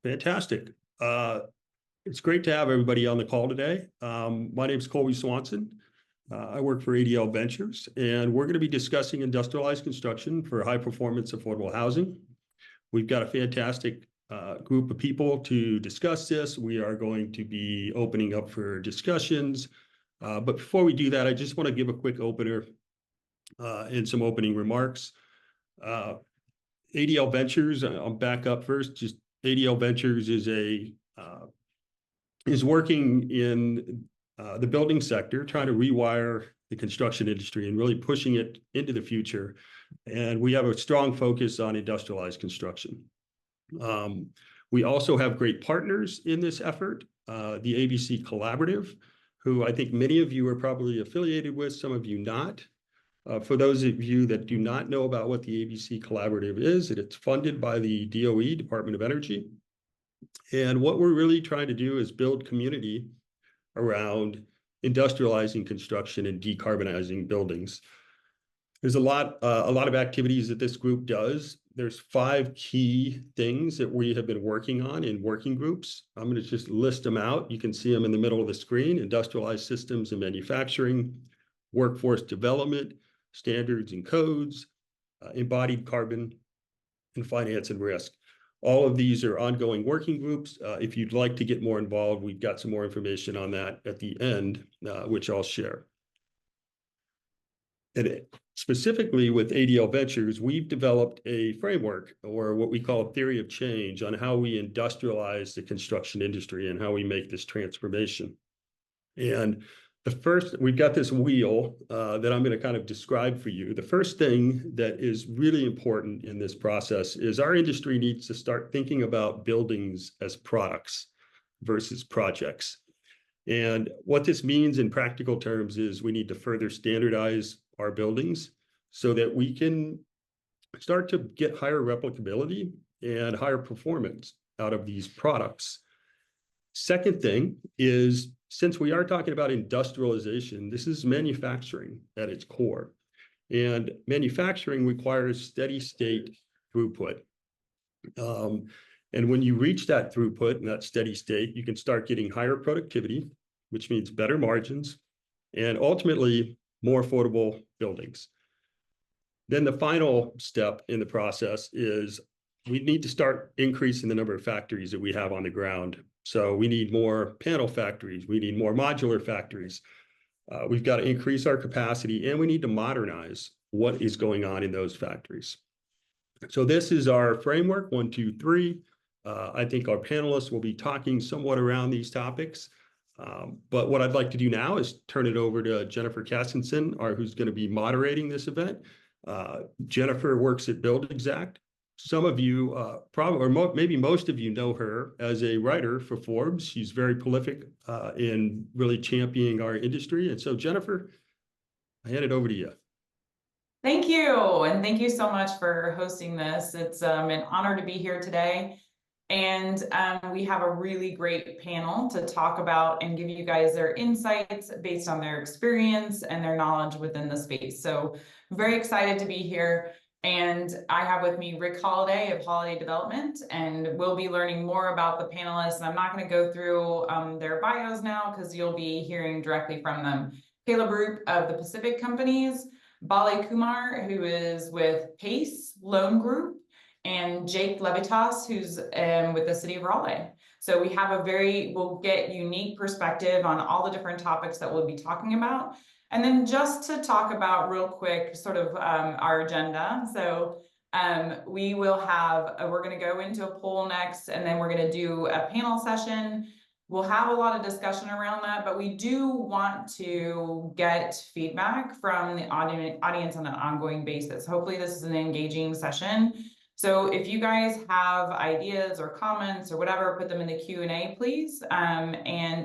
Fantastic. It's great to have everybody on the call today. My name is Colby Swanson. I work for ADL Ventures, and we're going to be discussing industrialized construction for high-performance affordable housing. We've got a fantastic group of people to discuss this. We are going to be opening up for discussions. But before we do that, I just want to give a quick opener and some opening remarks. ADL Ventures, I'll back up first. Just ADL Ventures is working in the building sector, trying to rewire the construction industry and really pushing it into the future. And we have a strong focus on industrialized construction. We also have great partners in this effort, the ABC Collaborative, who I think many of you are probably affiliated with, some of you not. For those of you that do not know about what the ABC Collaborative is, it's funded by the DOE, Department of Energy. And what we're really trying to do is build community around industrializing construction and decarbonizing buildings. There's a lot of activities that this group does. There's 5 key things that we have been working on in working groups. I'm going to just list them out. You can see them in the middle of the screen: industrialized systems and manufacturing, workforce development, standards and codes, embodied carbon, and finance and risk. All of these are ongoing working groups. If you'd like to get more involved, we've got some more information on that at the end, which I'll share. And specifically with ADL Ventures, we've developed a framework, or what we call a theory of change, on how we industrialize the construction industry and how we make this transformation. And we've got this wheel that I'm going to kind of describe for you. The first thing that is really important in this process is our industry needs to start thinking about buildings as products versus projects. And what this means in practical terms is we need to further standardize our buildings so that we can start to get higher replicability and higher performance out of these products. Second thing is, since we are talking about industrialization, this is manufacturing at its core. And manufacturing requires steady state throughput. And when you reach that throughput and that steady state, you can start getting higher productivity, which means better margins, and ultimately more affordable buildings. Then the final step in the process is we need to start increasing the number of factories that we have on the ground. So we need more panel factories. We need more modular factories. We've got to increase our capacity, and we need to modernize what is going on in those factories. So this is our framework, 1, 2, 3. I think our panelists will be talking somewhat around these topics. But what I'd like to do now is turn it over to Jennifer Cassinson, who's going to be moderating this event. Jennifer works at BuildExact. Some of you probably, or maybe most of you, know her as a writer for Forbes. She's very prolific in really championing our industry. And so, Jennifer, I hand it over to you. Thank you. And thank you so much for hosting this. It's an honor to be here today. And we have a really great panel to talk about and give you guys their insights based on their experience and their knowledge within the space. So very excited to be here. And I have with me Rick Holliday of Holiday Development, and we'll be learning more about the panelists. And I'm not going to go through their bios now because you'll be hearing directly from them. Caleb Roop of the Pacific Companies, Bali Kumar, who is with Pace Loan Group, and Jake Levitas, who's with the City of Raleigh. So we have we'll get unique perspective on all the different topics that we'll be talking about. And then just to talk about real quick, sort of our agenda. So we will have, we're going to go into a poll next, and then we're going to do a panel session. We'll have a lot of discussion around that, but we do want to get feedback from the audience on an ongoing basis. Hopefully this is an engaging session. So if you guys have ideas or comments or whatever, put them in the Q&A, please,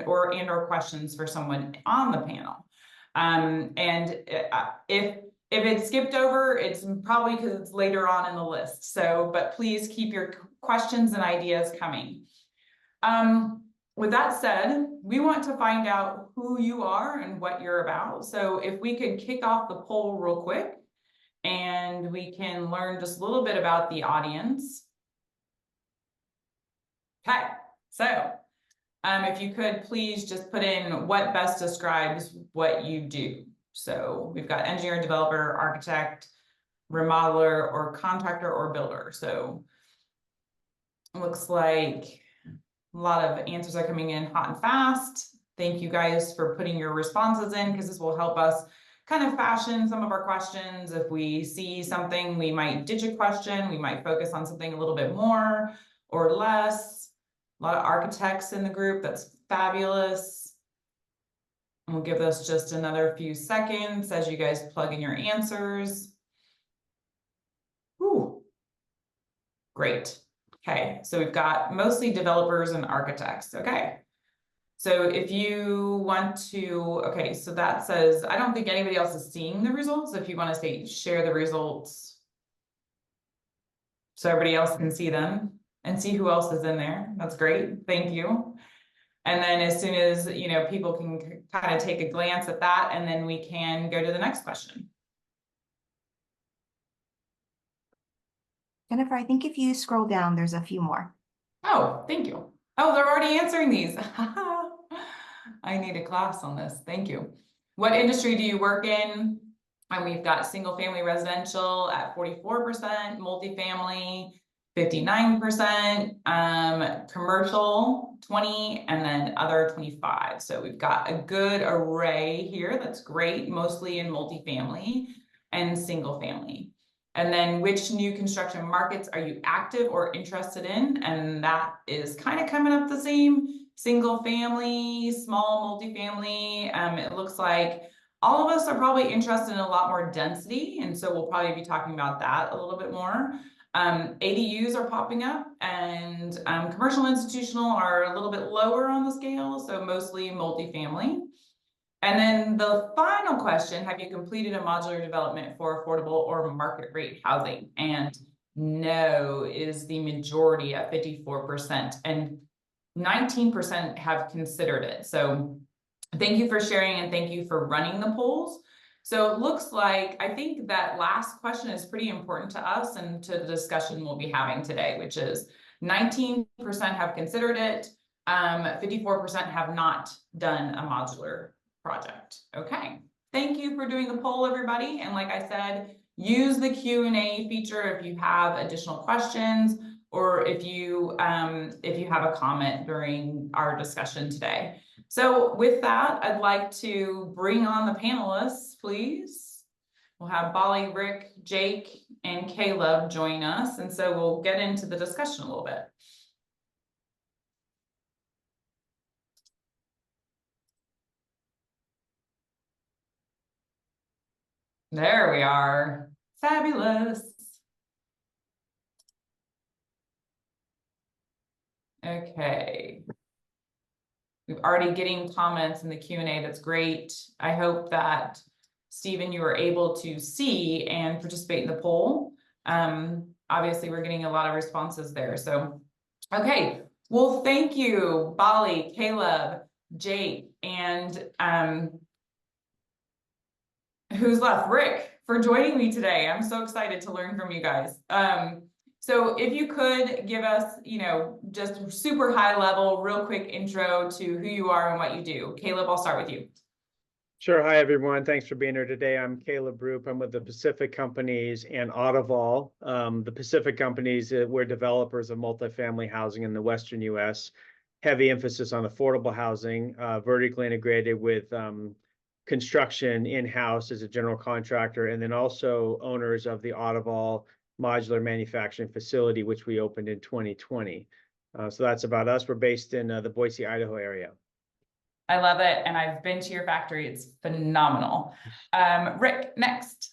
or questions for someone on the panel. And if it's skipped over, it's probably because it's later on in the list. So, but please keep your questions and ideas coming. With that said, we want to find out who you are and what you're about. So if we could kick off the poll real quick, and we can learn just a little bit about the audience. Okay, so if you could please just put in what best describes what you do. So we've got engineer, developer, architect, remodeler, or contractor or builder. So it looks like a lot of answers are coming in hot and fast. Thank you guys for putting your responses in, because this will help us kind of fashion some of our questions. If we see something, we might ditch a question. We might focus on something a little bit more or less. A lot of architects in the group. That's fabulous. And we'll give this just another few seconds as you guys plug in your answers. Whew. Great. Okay, so we've got mostly developers and architects. Okay. So if you want to, okay, so that says, I don't think anybody else is seeing the results. If you want to say, share the results so everybody else can see them and see who else is in there. That's great. Thank you. And then as soon as, people can kind of take a glance at that, and then we can go to the next question. Jennifer, I think if you scroll down, there's a few more. Oh, thank you. Oh, they're already answering these. I need a class on this. Thank you. What industry do you work in? And we've got single family residential at 44%, multifamily 59%, commercial 20, and then other 25. So we've got a good array here. That's great, mostly in multifamily and single family. And then which new construction markets are you active or interested in? And that is kind of coming up the same. Single family, small multifamily. It looks like all of us are probably interested in a lot more density. And so we'll probably be talking about that a little bit more. ADUs are popping up, and commercial institutional are a little bit lower on the scale. So mostly multifamily. And then the final question, have you completed a modular development for affordable or market rate housing? And no is the majority at 54%, and 19% have considered it. So thank you for sharing, and thank you for running the polls. So it looks like, I think that last question is pretty important to us and to the discussion we'll be having today, which is 19% have considered it, 54% have not done a modular project. Okay, thank you for doing the poll, everybody. And like I said, use the Q&A feature if you have additional questions, or if you have a comment during our discussion today. So with that, I'd like to bring on the panelists, please. We'll have Bali, Rick, Jake, and Caleb join us. And so we'll get into the discussion a little bit. There we are. Fabulous. Okay. We're already getting comments in the Q&A. That's great. I hope that, Stephen, you were able to see and participate in the poll. Obviously, we're getting a lot of responses there. So, okay. Well, thank you, Bali, Caleb, Jake, and who's left? Rick, for joining me today. I'm so excited to learn from you guys. So if you could give us, just super high level, real quick intro to who you are and what you do. Caleb, I'll start with you. Sure. Hi, everyone. Thanks for being here today. I'm Caleb Roop. I'm with the Pacific Companies and Autovol. The Pacific Companies, we're developers of multifamily housing in the Western U.S. Heavy emphasis on affordable housing, vertically integrated with construction in-house as a general contractor, and then also owners of the Autovol modular manufacturing facility, which we opened in 2020. So that's about us. We're based in the Boise, Idaho area. I love it. And I've been to your factory. It's phenomenal. Rick, next.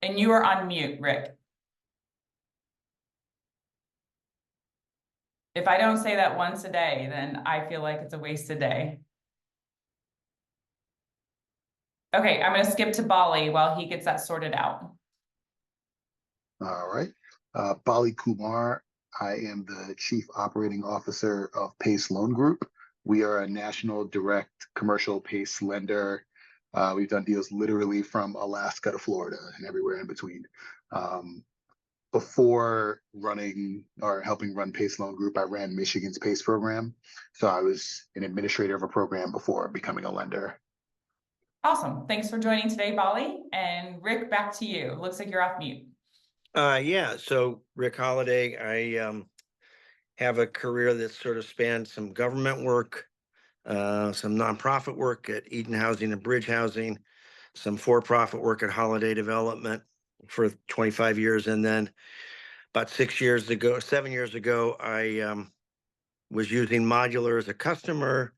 And you are on mute, Rick. If I don't say that once a day, then I feel like it's a wasted day. Okay, I'm going to skip to Bali while he gets that sorted out. All right. Bali Kumar. I am the Chief Operating Officer of PACE Loan Group. We are a national direct commercial PACE lender. We've done deals literally from Alaska to Florida and everywhere in between. before running or helping run Pace Loan Group, I ran Michigan's PACE program. So I was an administrator of a program before becoming a lender. Awesome. Thanks for joining today, Bali. And Rick, back to you. Looks like you're off mute. Yeah, so Rick Holiday, I have a career that sort of spanned some government work, some nonprofit work at Eden Housing and Bridge Housing, some for-profit work at Holiday Development for 25 years. And then about 7 years ago, I was using Modular as a customer,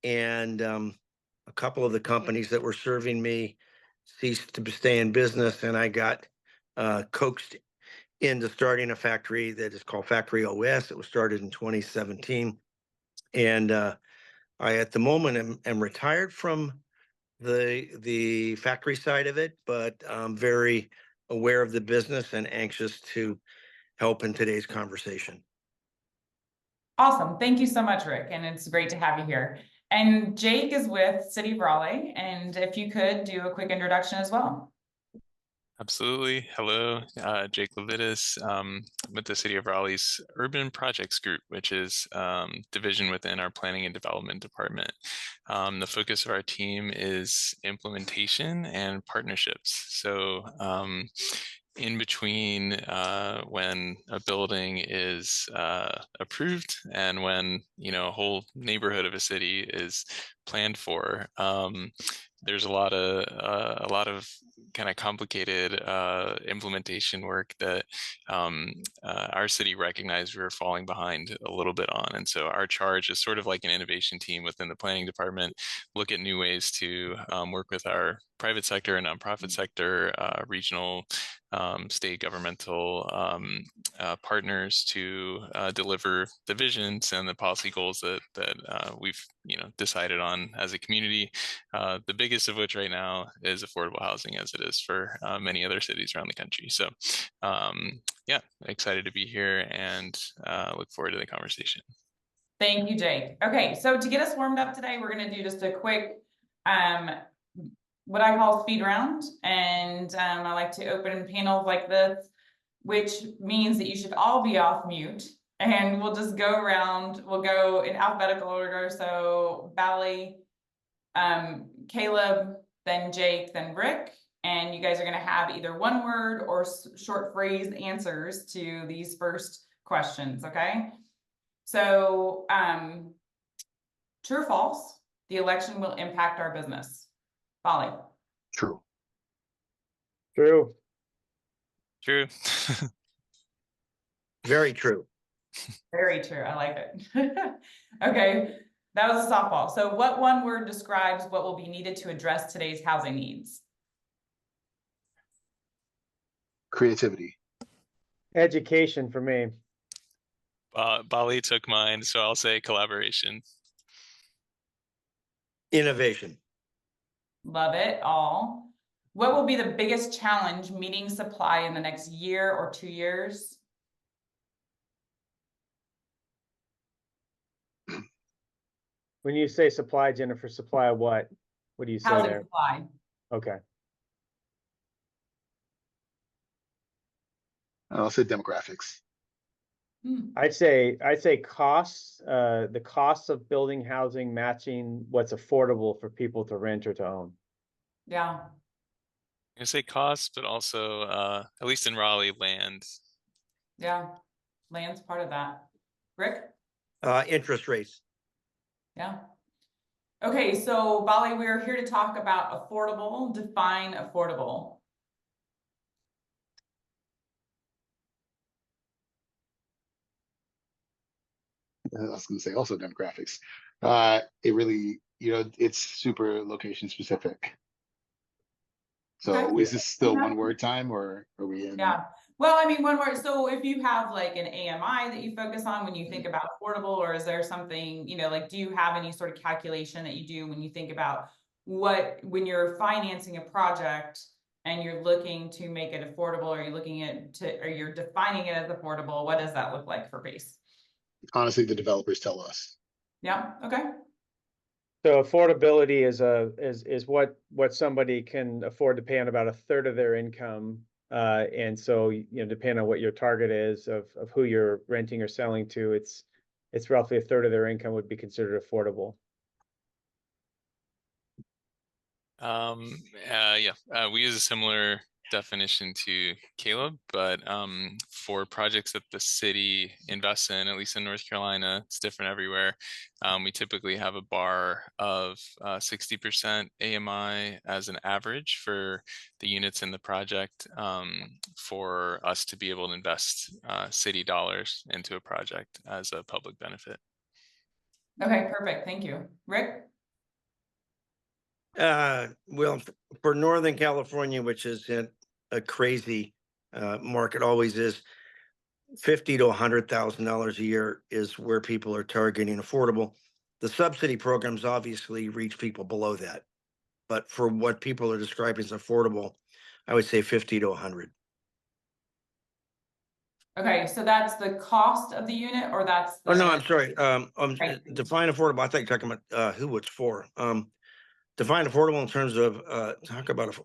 and a couple of the companies that were serving me ceased to stay in business, and I got coaxed into starting a factory that is called Factory OS. It was started in 2017. And I, at the moment, am retired from the factory side of it, but I'm very aware of the business and anxious to help in today's conversation. Awesome. Thank you so much, Rick. And it's great to have you here. And Jake is with City of Raleigh. And if you could do a quick introduction as well. Absolutely. Hello, Jake Levitas, with the City of Raleigh's Urban Projects Group, which is division within our Planning and Development Department. The focus of our team is implementation and partnerships. So in between when a building is approved and when a whole neighborhood of a city is planned for, there's a lot of kind of complicated implementation work that our city recognized we were falling behind a little bit on. And so our charge is sort of like an innovation team within the planning department, look at new ways to work with our private sector and nonprofit sector, regional, state governmental partners to deliver the visions and the policy goals that we've decided on as a community. The biggest of which right now is affordable housing, as it is for many other cities around the country. So yeah, excited to be here and look forward to the conversation. Thank you, Jake. Okay, so to get us warmed up today, we're going to do just a quick what I call speed round. And I like to open panels like this, which means that you should all be off mute. And we'll just go around. We'll go in alphabetical order. So Bali, Caleb, then Jake, then Rick. And you guys are going to have either one word or short phrase answers to these first questions, okay? So true or false, the election will impact our business. Bali. True. True. True. Very true. Very true. I like it. Okay, that was a softball. So what one word describes what will be needed to address today's housing needs? Creativity. Education for me. Bali took mine, so I'll say collaboration. Innovation. Love it all. What will be the biggest challenge meeting supply in the next year or 2 years? When you say supply, Jennifer, supply of what? What do you say Housing there? supply. Okay. I'll say demographics. I'd say costs, the costs of building housing matching what's affordable for people to rent or to own. Yeah. I say cost, but also at least in Raleigh, land. Yeah. Land's part of that. Rick? Interest rates. Yeah. Okay, so Bali, we're here to talk about affordable. Define affordable. I was going to say also demographics. It really, it's super location specific. So Okay. is this still one word time or are we in? Yeah. Well, I mean, one word. So if you have like an AMI that you focus on when you think about affordable, or is there something, like, do you have any sort of calculation that you do when you think about when you're financing a project and you're looking to make it affordable, or you're defining it as affordable? What does that look like for PACE? Honestly, the developers tell us. Yeah. Okay. So affordability is what somebody can afford to pay on about a third of their income And so, depending on what your target is of who you're renting or selling to, it's roughly a third of their income would be considered affordable. We use a similar definition to Caleb, but for projects that the city invests in, at least in North Carolina, it's different everywhere. We typically have a bar of 60% AMI as an average for the units in the project, for us to be able to invest city dollars into a project as a public benefit. Okay, perfect. Thank you. Rick? Well, for Northern California, which is in a crazy market, always is, $50,000 to $100,000 a year is where people are targeting affordable. The subsidy programs obviously reach people below that, but for what people are describing as affordable, I would say 50 to 100. Okay, so that's the cost of the unit, or that's the? Oh no, I'm sorry. Right. Define affordable. I think you're talking about who it's for. Define affordable in terms of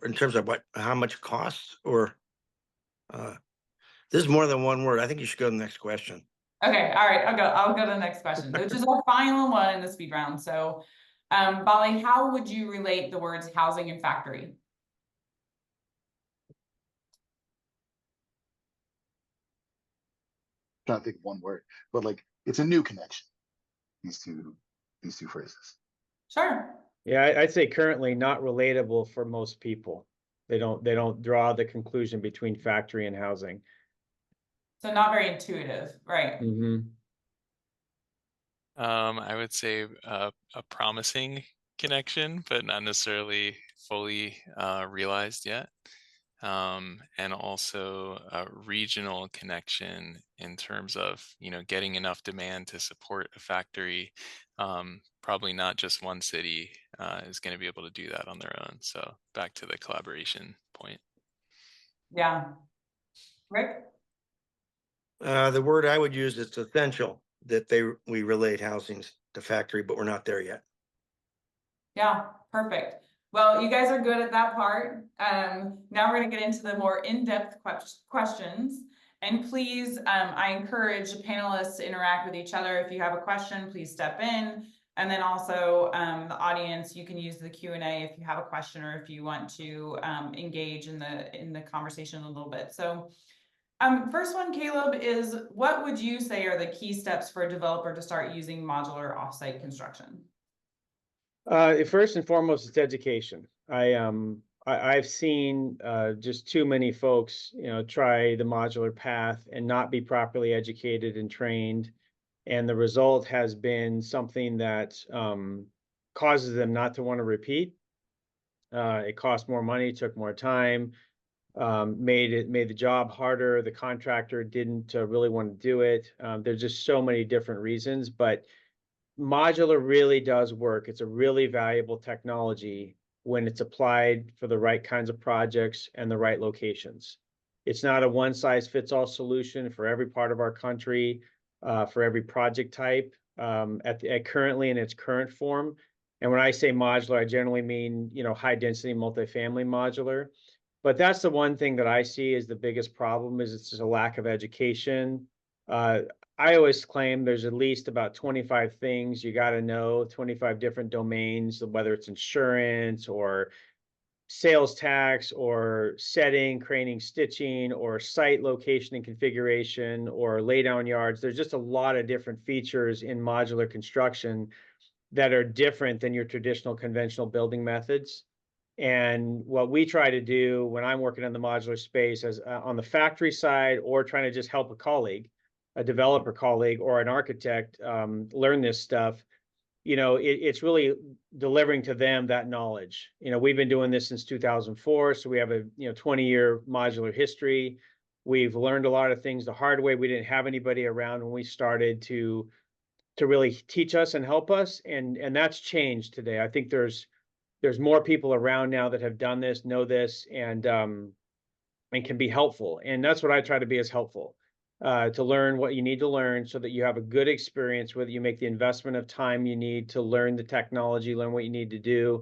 in terms of how much it costs, or this is more than one word. I think you should go to the next question. Okay, all right, I'll go to the next question, which is our final one in the speed round. So, Bali, how would you relate the words housing and factory? Trying to think of one word, but like it's a new connection. These two phrases. Sure. Yeah, I'd say currently not relatable for most people. They don't draw the conclusion between factory and housing. So not very intuitive, right? Mm-hmm. I would say a promising connection, but not necessarily fully realized yet. And also a regional connection in terms of, getting enough demand to support a factory. Probably not just one city is going to be able to do that on their own. So back to the collaboration point. Yeah. Rick? The word I would use is essential that we relate housing to factory, but we're not there yet. Yeah, perfect. Well, you guys are good at that part. Now we're going to get into the more in-depth questions. And please, I encourage the panelists to interact with each other. If you have a question, please step in. And then also the audience, you can use the Q&A if you have a question or if you want to engage in the conversation a little bit. So first one, Caleb, is what would you say are the key steps for a developer to start using modular offsite construction? First and foremost, it's education. I've seen just too many folks, try the modular path and not be properly educated and trained, and the result has been something that causes them not to want to repeat. It cost more money, took more time, made the job harder. The contractor didn't really want to do it. There's just so many different reasons, but modular really does work. It's a really valuable technology when it's applied for the right kinds of projects and the right locations. It's not a one-size-fits-all solution for every part of our country, for every project type, currently in its current form. And when I say modular, I generally mean, high-density multifamily modular. But that's the one thing that I see is the biggest problem is it's just a lack of education. I always claim there's at least about 25 things you got to know, 25 different domains, whether it's insurance or sales tax or setting, craning, stitching, or site location and configuration or laydown yards. There's just a lot of different features in modular construction that are different than your traditional conventional building methods. And what we try to do when I'm working in the modular space is on the factory side or trying to just help a colleague, a developer colleague or an architect learn this stuff, it's really delivering to them that knowledge. We've been doing this since 2004, so we have a 20-year modular history. We've learned a lot of things the hard way. We didn't have anybody around when we started to really teach us and help us, and that's changed today. I think there's more people around now that have done this, know this, and can be helpful. And that's what I try to be, as helpful, to learn what you need to learn so that you have a good experience, whether you make the investment of time you need to learn the technology, learn what you need to do,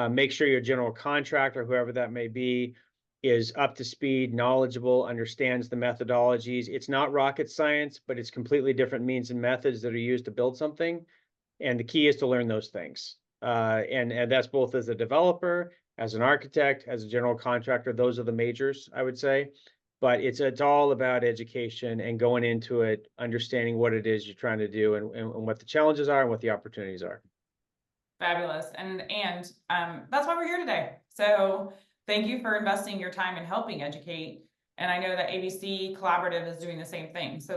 make sure your general contractor, whoever that may be, is up to speed, knowledgeable, understands the methodologies. It's not rocket science, but it's completely different means and methods that are used to build something. And the key is to learn those things. And that's both as a developer, as an architect, as a general contractor. Those are the majors, I would say. But it's all about education and going into it, understanding what it is you're trying to do and what the challenges are and what the opportunities are. Fabulous. And that's why we're here today. So thank you for investing your time in helping educate. And I know that ABC Collaborative is doing the same thing. So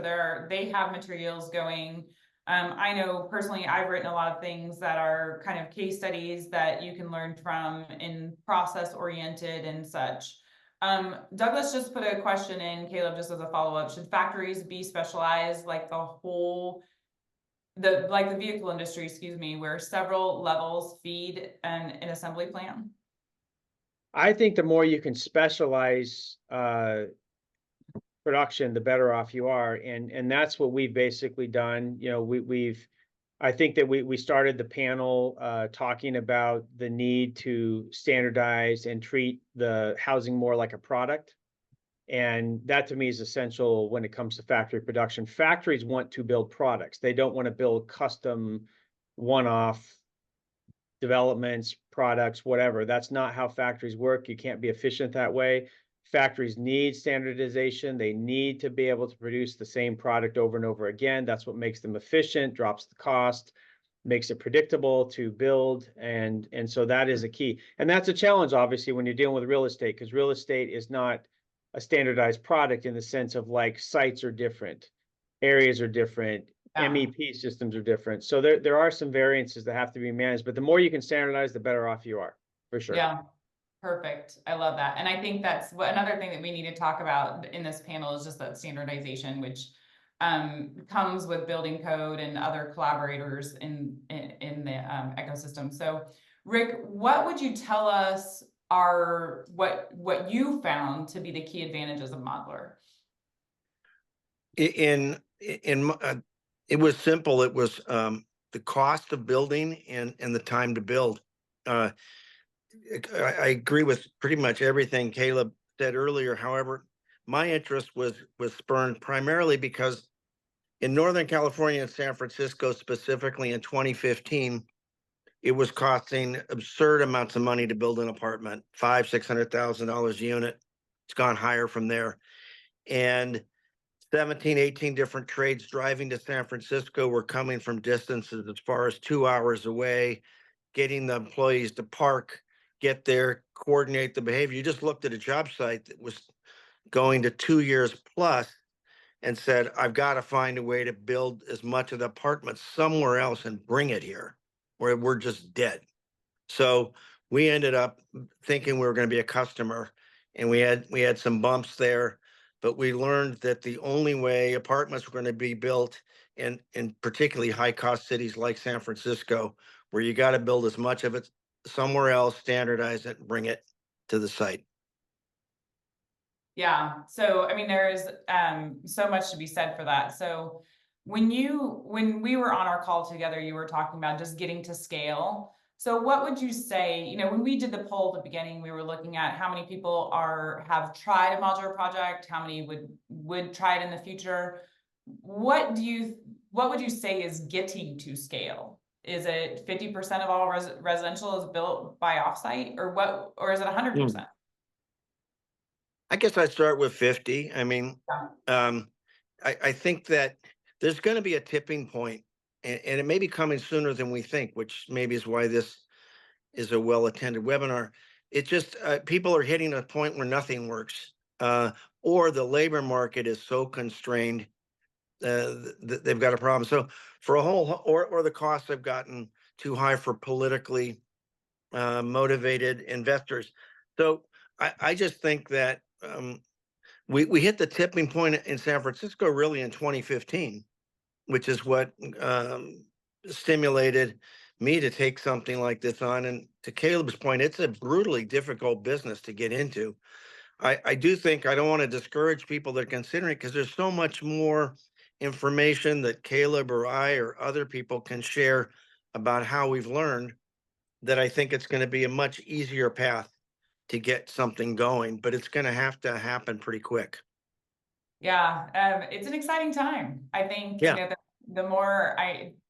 they have materials going. I know personally, I've written a lot of things that are kind of case studies that you can learn from in process oriented and such. Douglas just put a question in, Caleb, just as a follow-up. Should factories be specialized like the vehicle industry, excuse me, where several levels feed an assembly plant? I think the more you can specialize production, the better off you are. And that's what we've basically done. You know, I think that we started the panel talking about the need to standardize and treat the housing more like a product. And that to me is essential when it comes to factory production. Factories want to build products. They don't want to build custom one-off developments, products, whatever. That's not how factories work. You can't be efficient that way. Factories need standardization. They need to be able to produce the same product over and over again. That's what makes them efficient, drops the cost, makes it predictable to build. And so that is a key. And that's a challenge, obviously, when you're dealing with real estate, because real estate is not a standardized product in the sense of like sites are different, areas are different, Yeah. MEP systems are different. So there are some variances that have to be managed, but the more you can standardize, the better off you are, for sure. Yeah, perfect. I love that. And I think that's another thing that we need to talk about in this panel is just that standardization, which comes with building code and other collaborators in the ecosystem. So Rick, what would you tell us are what you found to be the key advantages of modular? It was simple. It was the cost of building and the time to build. I agree with pretty much everything Caleb said earlier. However, my interest was spurred primarily because in Northern California and San Francisco, specifically in 2015, it was costing absurd amounts of money to build an apartment, $500,000-$600,000 a unit. It's gone higher from there. And 17, 18 different trades driving to San Francisco were coming from distances as far as 2 hours away, getting the employees to park, get there, coordinate the behavior. You just looked at a job site that was going to 2 years plus and said, I've got to find a way to build as much of the apartment somewhere else and bring it here where we're just dead. So we ended up thinking we were going to be a customer, and we had some bumps there, but we learned that the only way apartments were going to be built in particularly high cost cities like San Francisco, where you got to build as much of it somewhere else, standardize it, and bring it to the site. Yeah. So, I mean, there is so much to be said for that. So when we were on our call together, you were talking about just getting to scale. So what would you say, when we did the poll at the beginning, we were looking at how many people have tried a modular project, how many would try it in the future. What would you say is getting to scale? Is it 50% of all residential is built by offsite, or is it 100%? I guess I'd start with 50. I mean, I think that there's going to be a tipping point, and it may be coming sooner than we think, which maybe is why this is a well-attended webinar. It just, people are hitting a point where nothing works, or the labor market is so constrained that they've got a problem. So for or the costs have gotten too high for politically motivated investors. So I just think that we hit the tipping point in San Francisco really in 2015, which is what stimulated me to take something like this on. And to Caleb's point, it's a brutally difficult business to get into. I do think I don't want to discourage people that are considering it, because there's so much more information that Caleb or I or other people can share about how we've learned, that I think it's going to be a much easier path to get something going, but it's going to have to happen pretty quick. Yeah, it's an exciting time. I think, Yeah. you know,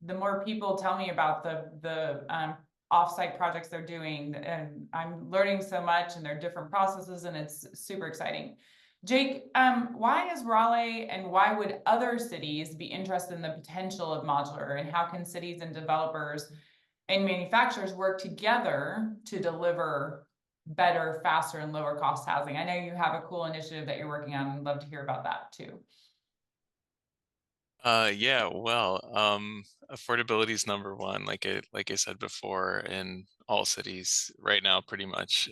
the more people tell me about the offsite projects they're doing, and I'm learning so much, and their different processes, and it's super exciting. Jake, why is Raleigh, and why would other cities be interested in the potential of modular, and how can cities and developers and manufacturers work together to deliver better, faster, and lower cost housing? I know you have a cool initiative that you're working on. I'd love to hear about that too. Yeah, well, affordability is number one, like I said before, in all cities right now, pretty much.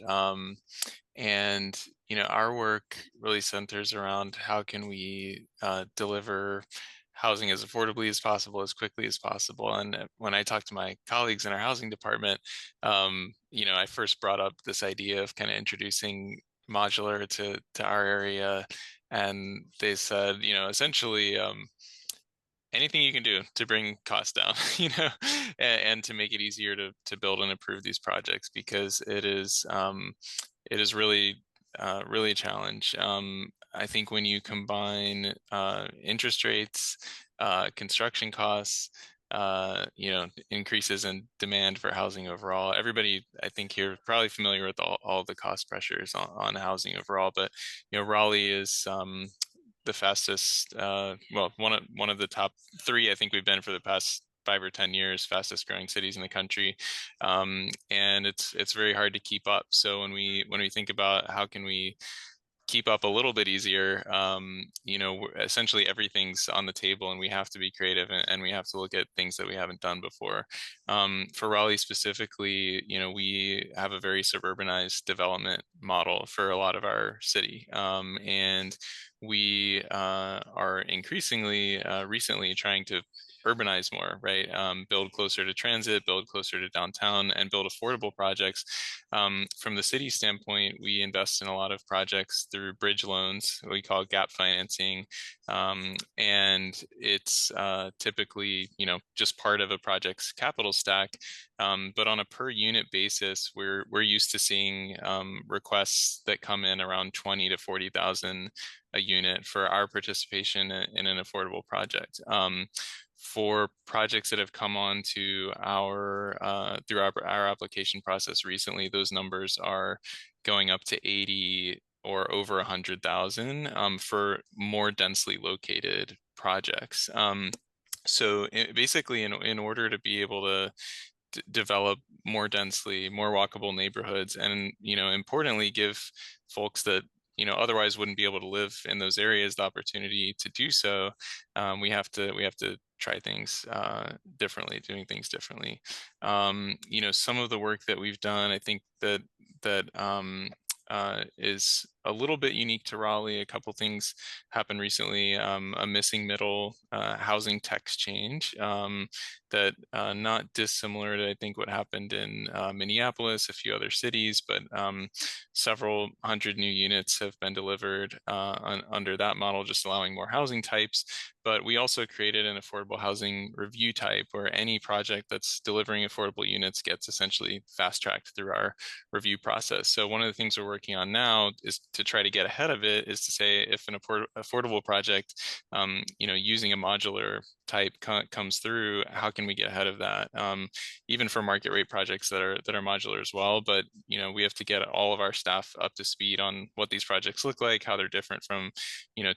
And our work really centers around how can we deliver housing as affordably as possible, as quickly as possible. And when I talk to my colleagues in our housing department, I first brought up this idea of kind of introducing modular to our area, and they said, essentially, anything you can do to bring costs down, and to make it easier to build and approve these projects, because it is really really a challenge. I think when you combine interest rates, construction costs, increases in demand for housing overall. Everybody, I think, here is probably familiar with all the cost pressures on housing overall. But Raleigh is the fastest, well, one of the top three, I think we've been for the past 5 or 10 years, fastest growing cities in the country, and it's very hard to keep up. So when we think about how can we keep up a little bit easier, essentially everything's on the table, and we have to be creative, and we have to look at things that we haven't done before. For Raleigh specifically, we have a very suburbanized development model for a lot of our city, and we are increasingly recently trying to urbanize more, right? Build closer to transit, build closer to downtown, and build affordable projects. From the city standpoint, we invest in a lot of projects through bridge loans, we call gap financing, and it's typically, just part of a project's capital stack. But on a per unit basis, we're used to seeing requests that come in around 20 to 40,000 a unit for our participation in an affordable project. For projects that have come on to our through our application process recently, those numbers are going up to 80 or over 100,000 for more densely located projects. So basically, in order to be able to develop more densely, more walkable neighborhoods, and importantly, give folks that otherwise wouldn't be able to live in those areas the opportunity to do so, we have to try things differently, doing things differently. Some of the work that we've done, I think that is a little bit unique to Raleigh. A couple things happened recently. A missing middle housing tax change that not dissimilar to, I think, what happened in Minneapolis, a few other cities, but several hundred new units have been delivered under that model, just allowing more housing types. But we also created an affordable housing review type, where any project that's delivering affordable units gets essentially fast-tracked through our review process. So one of the things we're working on now is to try to get ahead of it, is to say, if an affordable project, using a modular type comes through, how can we get ahead of that? Even for market rate projects that are modular as well. But we have to get all of our staff up to speed on what these projects look like, how they're different from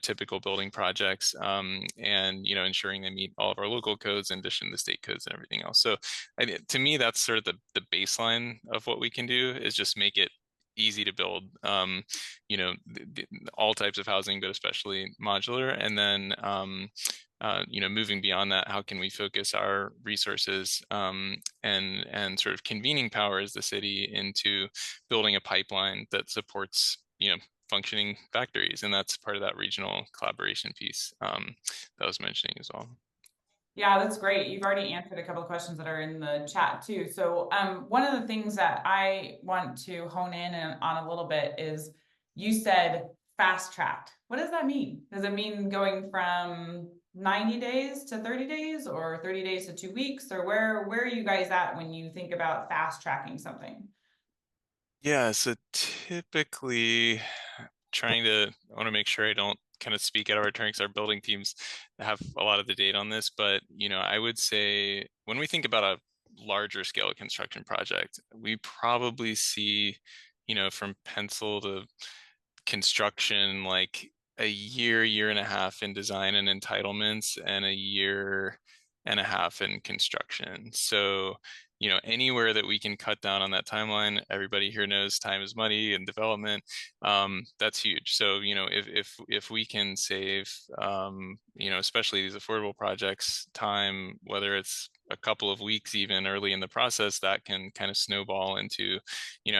typical building projects, and ensuring they meet all of our local codes in addition to the state codes and everything else. So to me, that's sort of the baseline of what we can do, is just make it easy to build, all types of housing, but especially modular. And then moving beyond that, how can we focus our resources and sort of convening power as the city into building a pipeline that supports functioning factories? And that's part of that regional collaboration piece that I was mentioning as well. Yeah, that's great. You've already answered a couple of questions that are in the chat too. So one of the things that I want to hone in on a little bit is, you said fast tracked. What does that mean? Does it mean going from 90 days to 30 days, or 30 days to 2 weeks? Or where are you guys at when you think about fast tracking something? Yeah, so typically I want to make sure I don't kind of speak out of our turn because our building teams have a lot of the data on this, but I would say when we think about a larger scale construction project, we probably see, from pencil to construction, like a year and a half in design and entitlements, and a year and a half in construction. So, anywhere that we can cut down on that timeline, everybody here knows time is money in development. That's huge. So, if we can save, especially these affordable projects, time, whether it's a couple of weeks even early in the process, that can kind of snowball into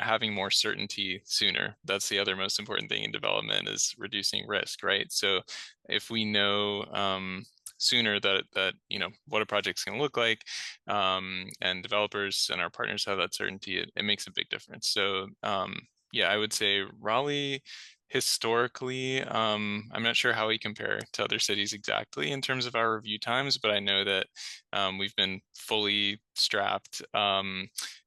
having more certainty sooner. That's the other most important thing in development, is reducing risk, right? So if we know sooner that what a project's going to look like, and developers and our partners have that certainty, it makes a big difference. So yeah, I would say Raleigh historically, I'm not sure how we compare to other cities exactly in terms of our review times, but I know that we've been fully strapped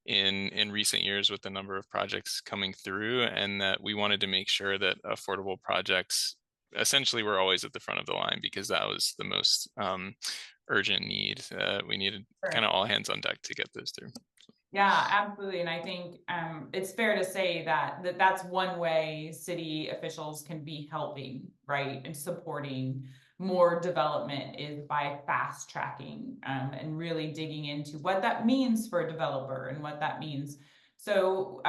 in recent years with the number of projects coming through, and that we wanted to make sure that affordable projects essentially were always at the front of the line, because that was the most urgent need. We needed kind of all hands on deck to get those through. Yeah, absolutely. And I think it's fair to say that that's one way city officials can be helping, right, and supporting more development, is by fast tracking and really digging into what that means for a developer and what that means. So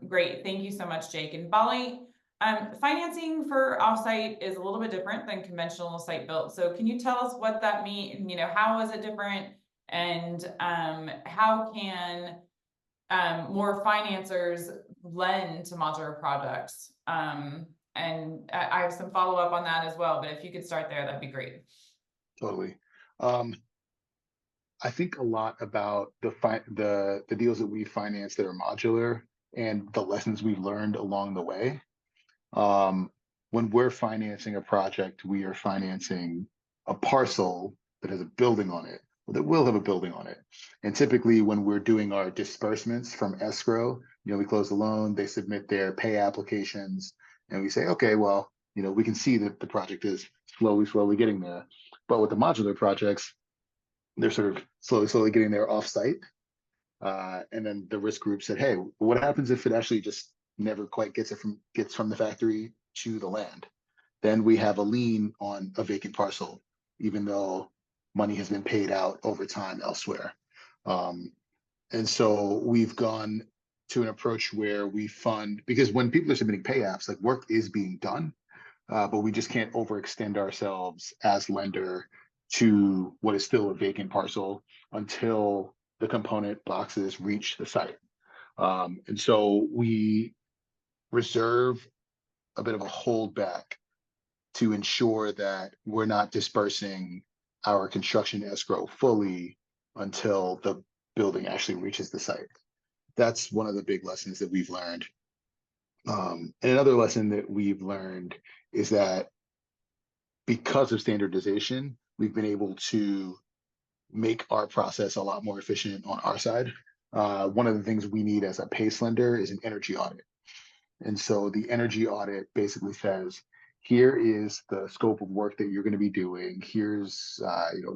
great. Thank you so much, Jake. And Bali, financing for offsite is a little bit different than conventional site built. So can you tell us what that means? How is it different? And how can more financiers lend to modular projects? And I have some follow up on that as well, but if you could start there, that'd be great. Totally. I think a lot about the deals that we finance that are modular and the lessons we've learned along the way. When we're financing a project, we are financing a parcel that has a building on it, or that will have a building on it. And typically when we're doing our disbursements from escrow, we close the loan, they submit their pay applications, and we say, okay, well, we can see that the project is slowly getting there. But with the modular projects, they're sort of slowly getting there offsite. And then the risk group said, hey, what happens if it actually just never quite gets from the factory to the land? Then we have a lien on a vacant parcel, even though money has been paid out over time elsewhere. And so we've gone to an approach where we fund, because when people are submitting pay apps, like, work is being done, but we just can't overextend ourselves as lender to what is still a vacant parcel until the component boxes reach the site. And so we reserve a bit of a holdback to ensure that we're not dispersing our construction escrow fully until the building actually reaches the site. That's one of the big lessons that we've learned. And another lesson that we've learned is that because of standardization, we've been able to make our process a lot more efficient on our side. One of the things we need as a PACE lender is an energy audit. And so the energy audit basically says, here is the scope of work that you're going to be doing. Here's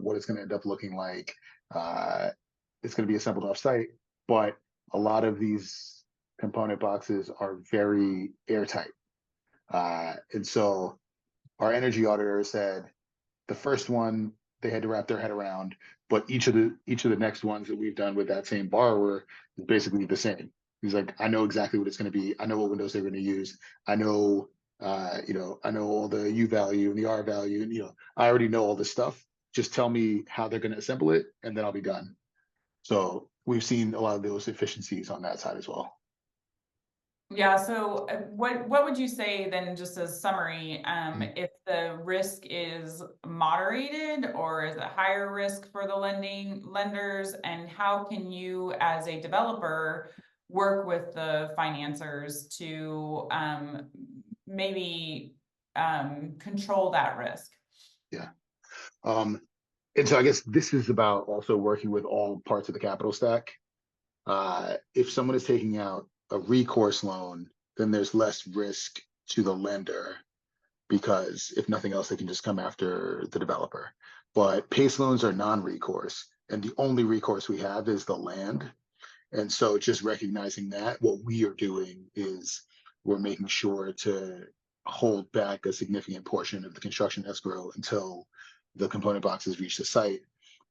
what it's going to end up looking like. It's going to be assembled off-site, but a lot of these component boxes are very airtight. And so our energy auditor said the first one they had to wrap their head around, but each of the next ones that we've done with that same borrower is basically the same. He's like, I know exactly what it's going to be. I know what windows they're going to use. I know, I know all the U value and the R value, and I already know all this stuff. Just tell me how they're going to assemble it, and then I'll be done. So we've seen a lot of those efficiencies on that side as well. Yeah, so what would you say then, just as summary, if the risk is moderated, or is it higher risk for the lenders, and how can you as a developer work with the financiers to maybe control that risk? Yeah. And so I guess this is about also working with all parts of the capital stack. If someone is taking out a recourse loan, then there's less risk to the lender because if nothing else, they can just come after the developer. But PACE loans are non-recourse, and the only recourse we have is the land. And so just recognizing that, what we are doing is we're making sure to hold back a significant portion of the construction escrow until the component boxes reach the site,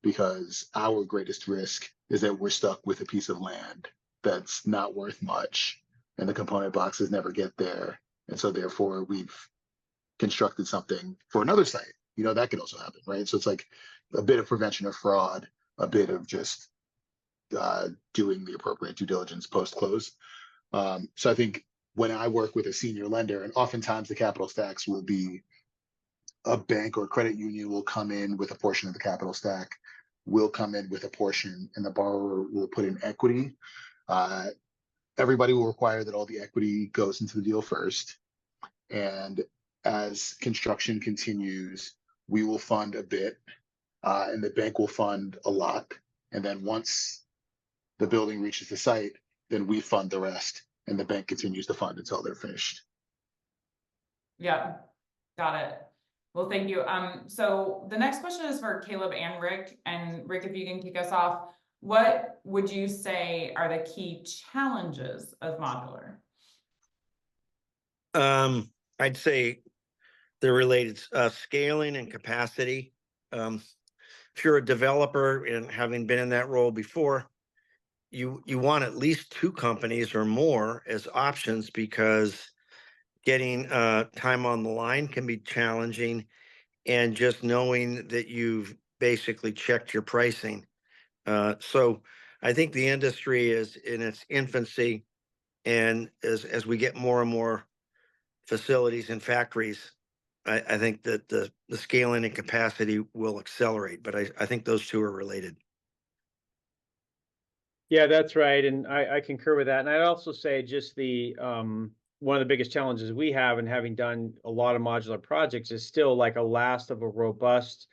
because our greatest risk is that we're stuck with a piece of land that's not worth much and the component boxes never get there. And so therefore we've constructed something for another site. You know, that could also happen, right? So it's like a bit of prevention of fraud, a bit of just doing the appropriate due diligence post-close. So I think when I work with a senior lender, and oftentimes the capital stacks will be a bank or credit union will come in with a portion of the capital stack, will come in with a portion, and the borrower will put in equity. Everybody will require that all the equity goes into the deal first. And as construction continues, we will fund a bit, and the bank will fund a lot. And then once the building reaches the site, then we fund the rest, and the bank continues to fund until they're finished. Yeah, got it. Well, thank you. So the next question is for Caleb and Rick. And Rick, if you can kick us off, what would you say are the key challenges of modular? I'd say they're related, scaling and capacity. If you're a developer and having been in that role before, you want at least 2 companies or more as options, because getting time on the line can be challenging, and just knowing that you've basically checked your pricing. So I think the industry is in its infancy, and as we get more and more facilities and factories, I think that the scaling and capacity will accelerate, but I think those two are related. Yeah, that's right. And I concur with that. And I'd also say just the one of the biggest challenges we have in having done a lot of modular projects is still like a last of a robust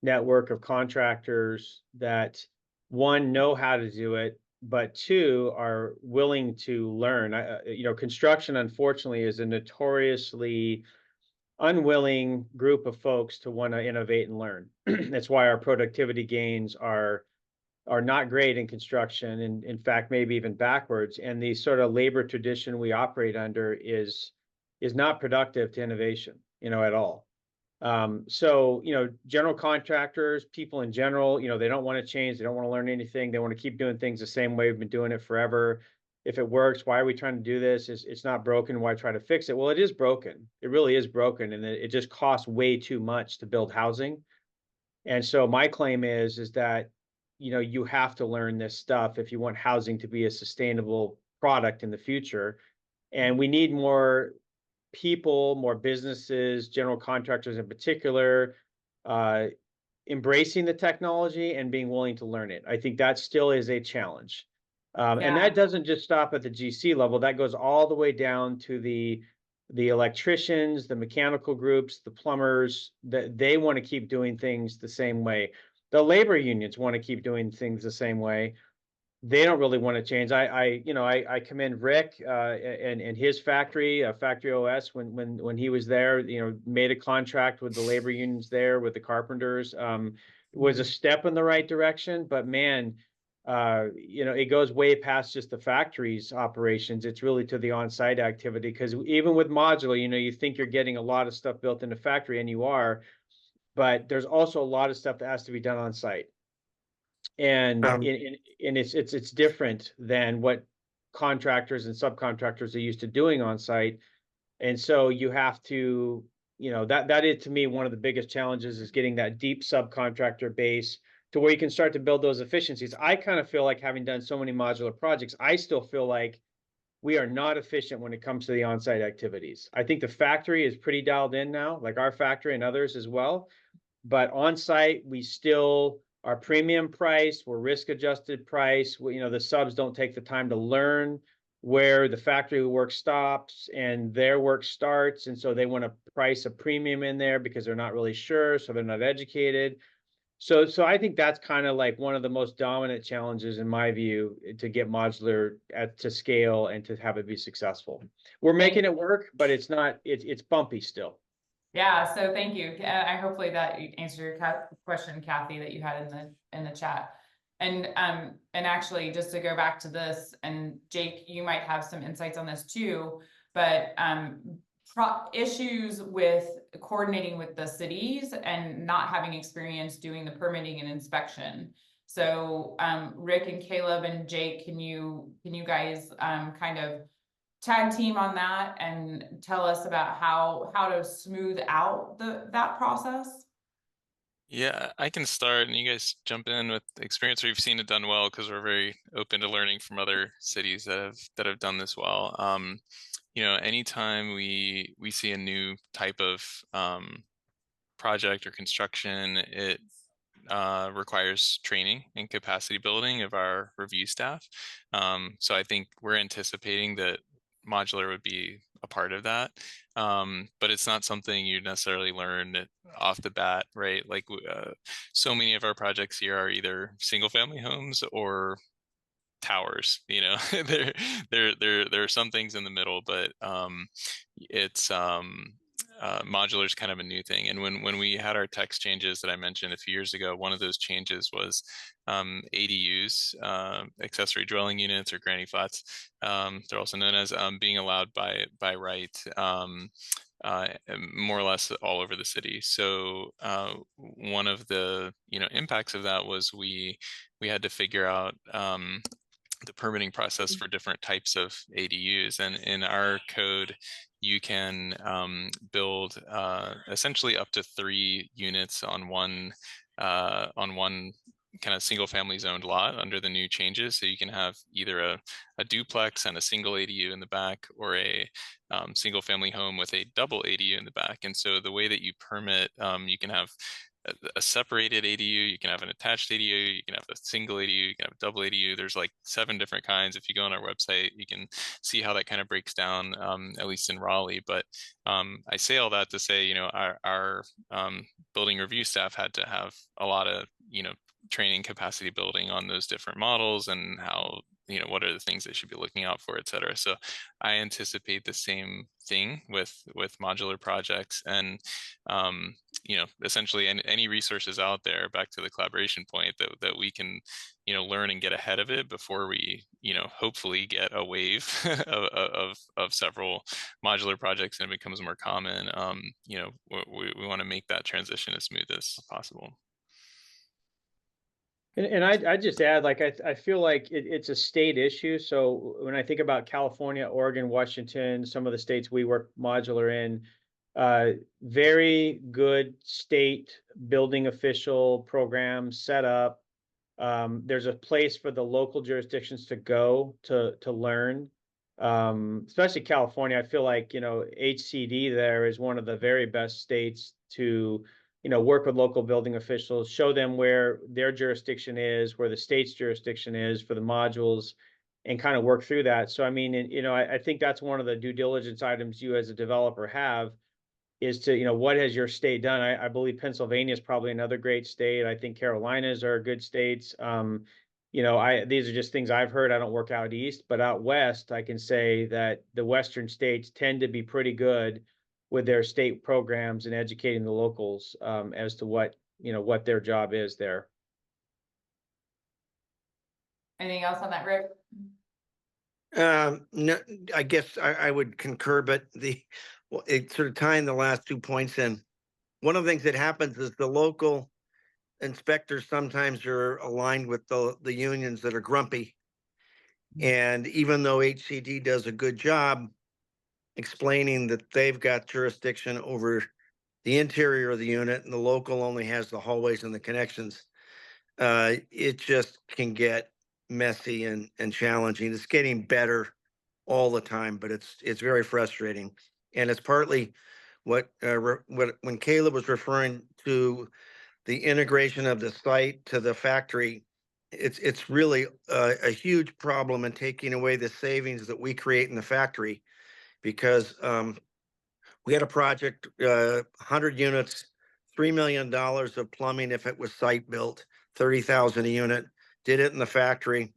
network of contractors that, one, know how to do it, but two, are willing to learn. You know, construction, unfortunately, is a notoriously unwilling group of folks to want to innovate and learn. That's why our productivity gains are not great in construction, and in fact maybe even backwards. And the sort of labor tradition we operate under is not productive to innovation, you know, at all. So, you know, general contractors, people in general, you know, they don't want to change, they don't want to learn anything, they want to keep doing things the same way we've been doing it forever. If it works, why are we trying to do this? It's not broken, why try to fix it? Well, it is broken. It really is broken, and it just costs way too much to build housing. And so my claim is that, you know, you have to learn this stuff if you want housing to be a sustainable product in the future. And we need more people, more businesses, general contractors in particular, embracing the technology and being willing to learn it. I think that still is a challenge. And that doesn't just stop at the GC level. That goes all the way down to the electricians, the mechanical groups, the plumbers, that they want to keep doing things the same way. The labor unions want to keep doing things the same way. They don't really want to change. I commend Rick and his factory, Factory OS, when he was there, you know, made a contract with the labor unions there, with the carpenters. Was a step in the right direction, but man, you know, it goes way past just the factory's operations. It's really to the on-site activity, because even with modular, you know, you think you're getting a lot of stuff built in the factory, and you are, but there's also a lot of stuff that has to be done on site. And it's different than what contractors and subcontractors are used to doing on site. And so you have to, you know, that is, to me, one of the biggest challenges, is getting that deep subcontractor base to where you can start to build those efficiencies. I kind of feel like, having done so many modular projects, I still feel like we are not efficient when it comes to the on-site activities. I think the factory is pretty dialed in now, like our factory and others as well. But on-site, we still are premium price, we're risk-adjusted price. You know, the subs don't take the time to learn where the factory work stops and their work starts, and so they want to price a premium in there because they're not really sure, so they're not educated. So I think that's kind of like one of the most dominant challenges in my view to get modular to scale and to have it be successful. We're making it work, but it's bumpy still. Yeah, so thank you. I hopefully that answered your question, Kathy, that you had in the chat. And actually, just to go back to this, and Jake, you might have some insights on this too, but issues with coordinating with the cities and not having experience doing the permitting and inspection. So Rick and Caleb and Jake, can you guys kind of tag team on that and tell us about how to smooth out that process? Yeah, I can start and you guys jump in with experience where you've seen it done well, because we're very open to learning from other cities that have done this well. You know, anytime we see a new type of project or construction, it requires training and capacity building of our review staff. So I think we're anticipating that modular would be a part of that. But it's not something you necessarily learn off the bat, right? Like so many of our projects here are either single family homes or towers, you know. There are some things in the middle, but it's modular is kind of a new thing. And when we had our text changes that I mentioned a few years ago, one of those changes was ADUs, accessory dwelling units, or granny flats. They're also known as being allowed by right. More or less all over the city. So one of the impacts of that was we had to figure out the permitting process for different types of ADUs. And in our code, you can build essentially up to 3 units on one kind of single family zoned lot under the new changes. So you can have either a duplex and a single ADU in the back, or a single family home with a double ADU in the back. And so the way that you permit, you can have a separated ADU, you can have an attached ADU, you can have a single ADU, you can have a double ADU. There's like 7 different kinds. If you go on our website, you can see how that kind of breaks down, at least in Raleigh. But I say all that to say, our building review staff had to have a lot of, training, capacity building on those different models, and how, what are the things they should be looking out for, et cetera. So I anticipate the same thing with modular projects. And essentially any resources out there, back to the collaboration point, that we can learn and get ahead of it before we hopefully get a wave of several modular projects and it becomes more common. We want to make that transition as smooth as possible. And I just add, like, I feel like it's a state issue. So when I think about California, Oregon, Washington, some of the states we work modular in, very good state building official programs set up. There's a place for the local jurisdictions to go to learn. Especially California, I feel like, HCD there is one of the very best states to work with local building officials, show them where their jurisdiction is, where the state's jurisdiction is for the modules, and kind of work through that. So, I mean, I think that's one of the due diligence items you as a developer have, is to, what has your state done? I believe Pennsylvania is probably another great state. I think Carolinas are good states. These are just things I've heard. I don't work out east, but out west, I can say that the western states tend to be pretty good with their state programs and educating the locals as to what their job is there. Anything else on that, Rick? No, I guess I would concur, but it's sort of tying the last 2 points in. One of the things that happens is the local inspectors sometimes are aligned with the unions that are grumpy. And even though HCD does a good job explaining that they've got jurisdiction over the interior of the unit and the local only has the hallways and the connections, it just can get messy and challenging. It's getting better all the time, but it's very frustrating. And it's partly what when Caleb was referring to the integration of the site to the factory, it's really a huge problem in taking away the savings that we create in the factory, because we had a project, 100 units, $3 million of plumbing if it was site built, 30,000 a unit, did it in the factory.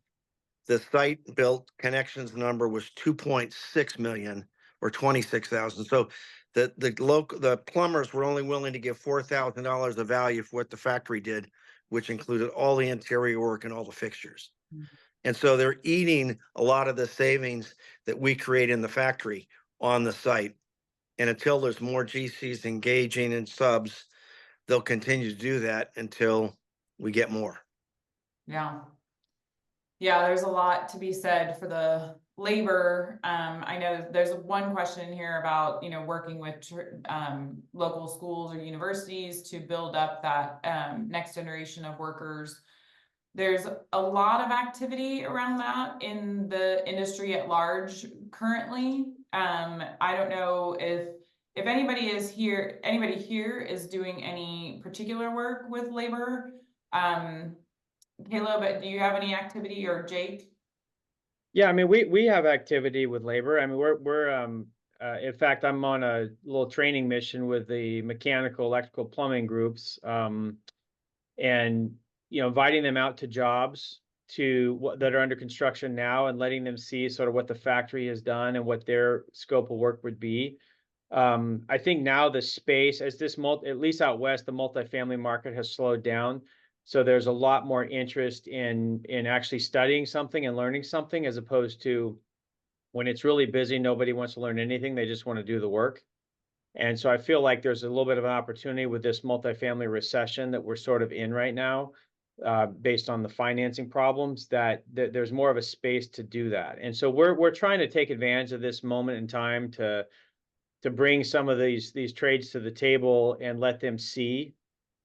The site built connections number was 2.6 million or 26,000. So the plumbers were only willing to give $4,000 of value for what the factory did, which included all the interior work and all the fixtures. And so they're eating a lot of the savings that we create in the factory on the site. And until there's more GCs engaging in subs, they'll continue to do that until we get more. Yeah. Yeah, there's a lot to be said for the labor. I know there's one question here about, you know, working with local schools or universities to build up that next generation of workers. There's a lot of activity around that in the industry at large currently. I don't know if anybody here is doing any particular work with labor. Caleb, do you have any activity, or Jake? Yeah, I mean, we have activity with labor. I mean, we're in fact, I'm on a little training mission with the mechanical, electrical, plumbing groups, and you know, inviting them out to jobs that are under construction now, and letting them see sort of what the factory has done and what their scope of work would be. I think now the space, as at least out west, the multifamily market has slowed down. So there's a lot more interest in actually studying something and learning something, as opposed to when it's really busy, nobody wants to learn anything. They just want to do the work. And so I feel like there's a little bit of an opportunity with this multifamily recession that we're sort of in right now, based on the financing problems, that there's more of a space to do that. And so we're trying to take advantage of this moment in time to bring some of these trades to the table and let them see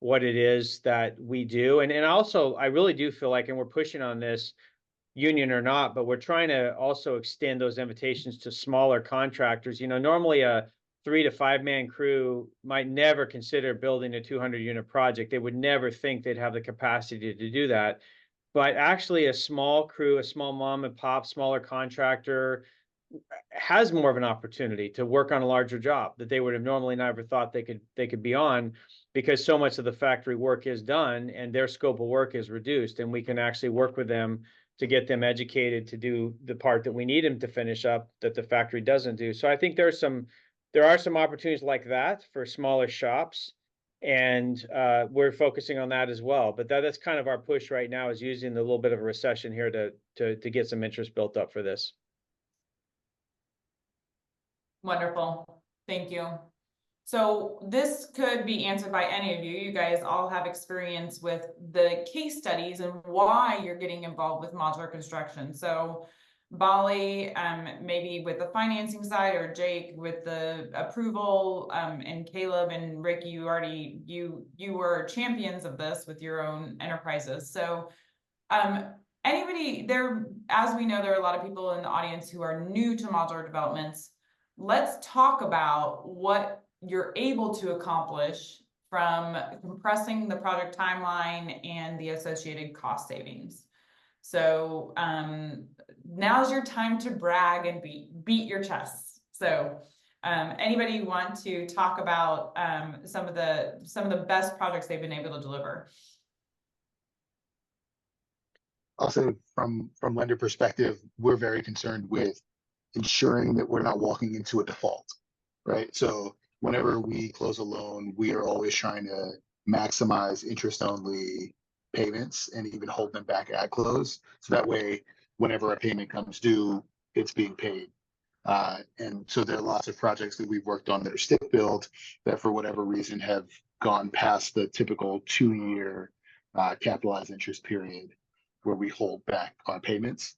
what it is that we do. And also, I really do feel like, and we're pushing on this, union or not, but we're trying to also extend those invitations to smaller contractors. You know, normally a 3 to 5 man crew might never consider building a 200 unit project. They would never think they'd have the capacity to do that. But actually, a small crew, a small mom and pop, smaller contractor has more of an opportunity to work on a larger job that they would have normally never thought they could be on, because so much of the factory work is done and their scope of work is reduced, and we can actually work with them to get them educated to do the part that we need them to finish up that the factory doesn't do. So I think there are some opportunities like that for smaller shops, and we're focusing on that as well. But that's kind of our push right now, is using the little bit of a recession here to get some interest built up for this. Wonderful. Thank you. So this could be answered by any of you. You guys all have experience with the case studies and why you're getting involved with modular construction. So Bali, maybe with the financing side, or Jake with the approval, and Caleb and Rick, you were champions of this with your own enterprises. So anybody there, as we know, there are a lot of people in the audience who are new to modular developments. Let's talk about what you're able to accomplish from compressing the project timeline and the associated cost savings. So now's your time to brag and beat your chests. So anybody want to talk about some of the best projects they've been able to deliver? I'll say from lender perspective, we're very concerned with ensuring that we're not walking into a default, right? So whenever we close a loan, we are always trying to maximize interest-only payments and even hold them back at close. So that way, whenever a payment comes due, it's being paid. And so there are lots of projects that we've worked on that are stick built that for whatever reason have gone past the typical 2-year capitalized interest period where we hold back on payments.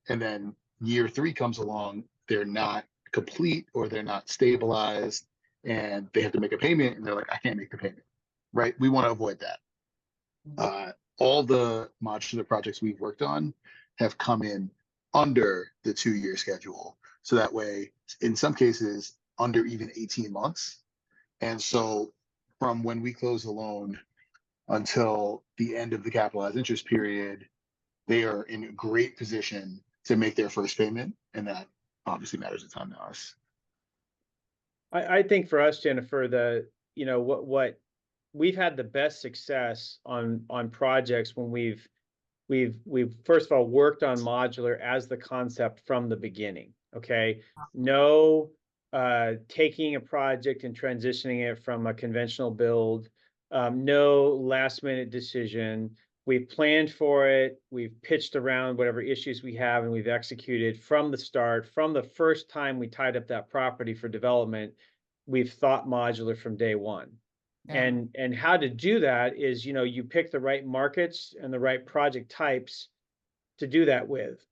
And then year 3 comes along, they're not complete or they're not stabilized, and they have to make a payment and they're like, I can't make the payment, right? We want to avoid that. All the modular projects we've worked on have come in under the 2-year schedule. So that way, in some cases, under even 18 months. And so from when we close the loan until the end of the capitalized interest period, they are in a great position to make their first payment. And that obviously matters a ton to us. I think for us, Jennifer, what we've had the best success on projects when we've first of all worked on modular as the concept from the beginning. Okay, no taking a project and transitioning it from a conventional build, no last minute decision. We've planned for it, we've pitched around whatever issues we have, and we've executed from the start. From the first time we tied up that property for development, we've thought modular from day one. Yeah. And how to do that is, you pick the right markets and the right project types to do that with.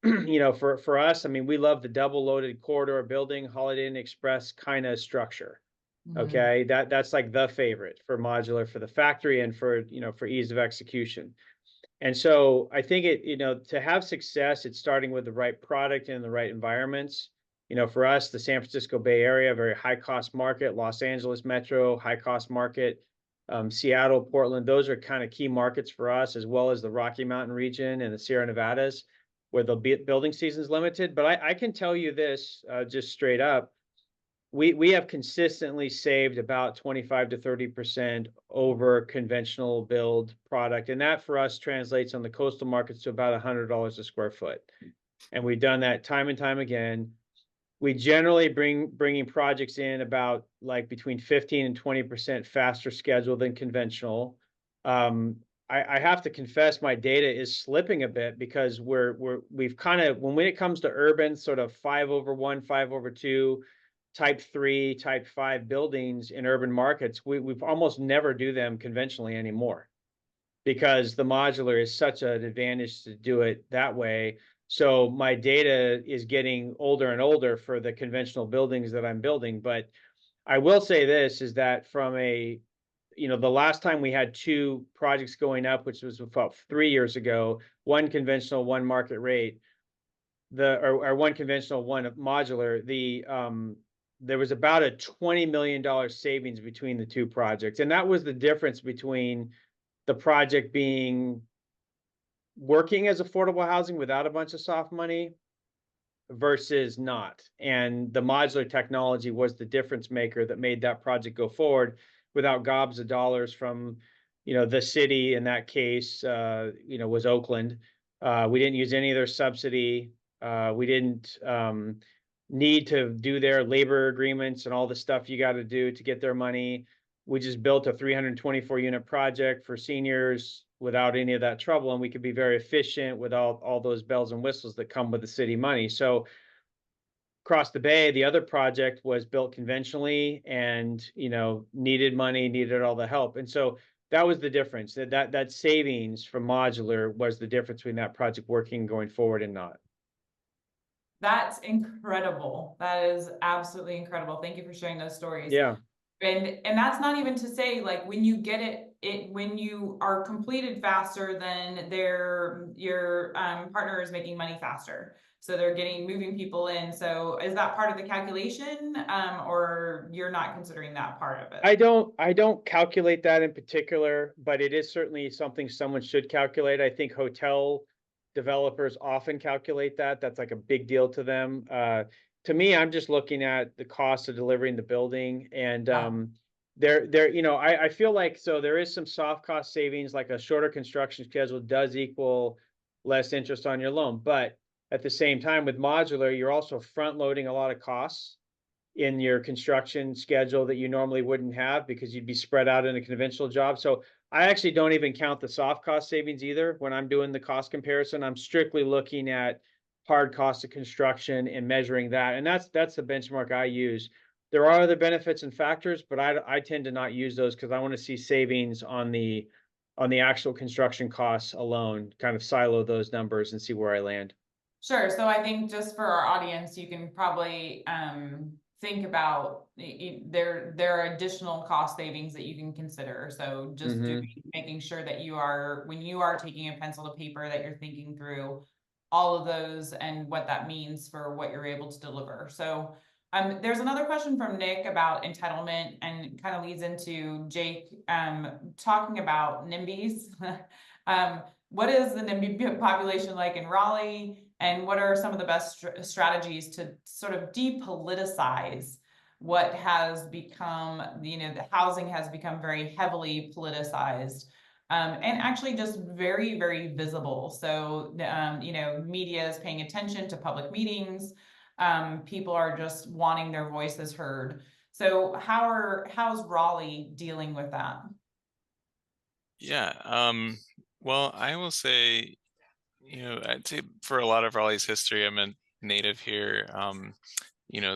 For us, I mean, we love the double loaded corridor building, Holiday Inn Express kind of structure. Mhm. Okay, that's like the favorite for modular for the factory and for for ease of execution. And so I think to have success, it's starting with the right product and the right environments. For us, the San Francisco Bay Area, very high cost market, Los Angeles Metro, high cost market, Seattle, Portland, those are kind of key markets for us, as well as the Rocky Mountain region and the Sierra Nevadas, where the building season is limited. But I can tell you this, just straight up, we have consistently saved about 25 to 30% over conventional build product. And that for us translates on the coastal markets to about $100 a square foot. And we've done that time and time again. We generally bringing projects in about like between 15 and 20% faster schedule than conventional. I have to confess my data is slipping a bit because we've kind of, when it comes to urban sort of 5/1, 5/2, type 3, type 5 buildings in urban markets, we've almost never do them conventionally anymore because the modular is such an advantage to do it that way. So my data is getting older and older for the conventional buildings that I'm building. But I will say this is that from the last time we had two projects going up, which was about 3 years ago, one conventional, one market rate, or one conventional, one modular, there was about a $20 million savings between the two projects. And that was the difference between the project being working as affordable housing without a bunch of soft money versus not. And the modular technology was the difference maker that made that project go forward without gobs of dollars from, the city. In that case, was Oakland. We didn't use any of their subsidy. We didn't need to do their labor agreements and all the stuff you got to do to get their money. We just built a 324 unit project for seniors without any of that trouble, and we could be very efficient with all those bells and whistles that come with the city money. So across the bay, the other project was built conventionally and needed money, needed all the help. And so that was the difference. That savings from modular was the difference between that project working going forward and not. That's incredible. That is absolutely incredible. Thank you for sharing those stories. Yeah. And that's not even to say, like, when you get when you are completed faster, then your partner is making money faster. So they're moving people in. So is that part of the calculation, or you're not considering that part of it? I don't calculate that in particular, but it is certainly something someone should calculate. I think hotel developers often calculate that. That's like a big deal to them. To me, I'm just looking at the cost of delivering the building, and I feel like there is some soft cost savings, like a shorter construction schedule does equal less interest on your loan. But at the same time, with modular, you're also front loading a lot of costs in your construction schedule that you normally wouldn't have because you'd be spread out in a conventional job. So I actually don't even count the soft cost savings either when I'm doing the cost comparison. I'm strictly looking at hard cost of construction and measuring that. And that's the benchmark I use. There are other benefits and factors, but I tend to not use those because I want to see savings on the actual construction costs alone, kind of silo those numbers and see where I land. Sure. So I think just for our audience, you can probably think about there are additional cost savings that you can consider. So just making sure that when you are taking a pencil to paper, that you're thinking through all of those and what that means for what you're able to deliver. So there's another question from Nick about entitlement, and kind of leads into Jake talking about NIMBYs. What is the NIMBY population like in Raleigh? And what are some of the best strategies to sort of depoliticize what has become, the housing has become very heavily politicized. And actually just very, very visible. So, media is paying attention to public meetings. People are just wanting their voices heard. So how's Raleigh dealing with that? Yeah, well, I will say, I'd say for a lot of Raleigh's history, I'm a native here.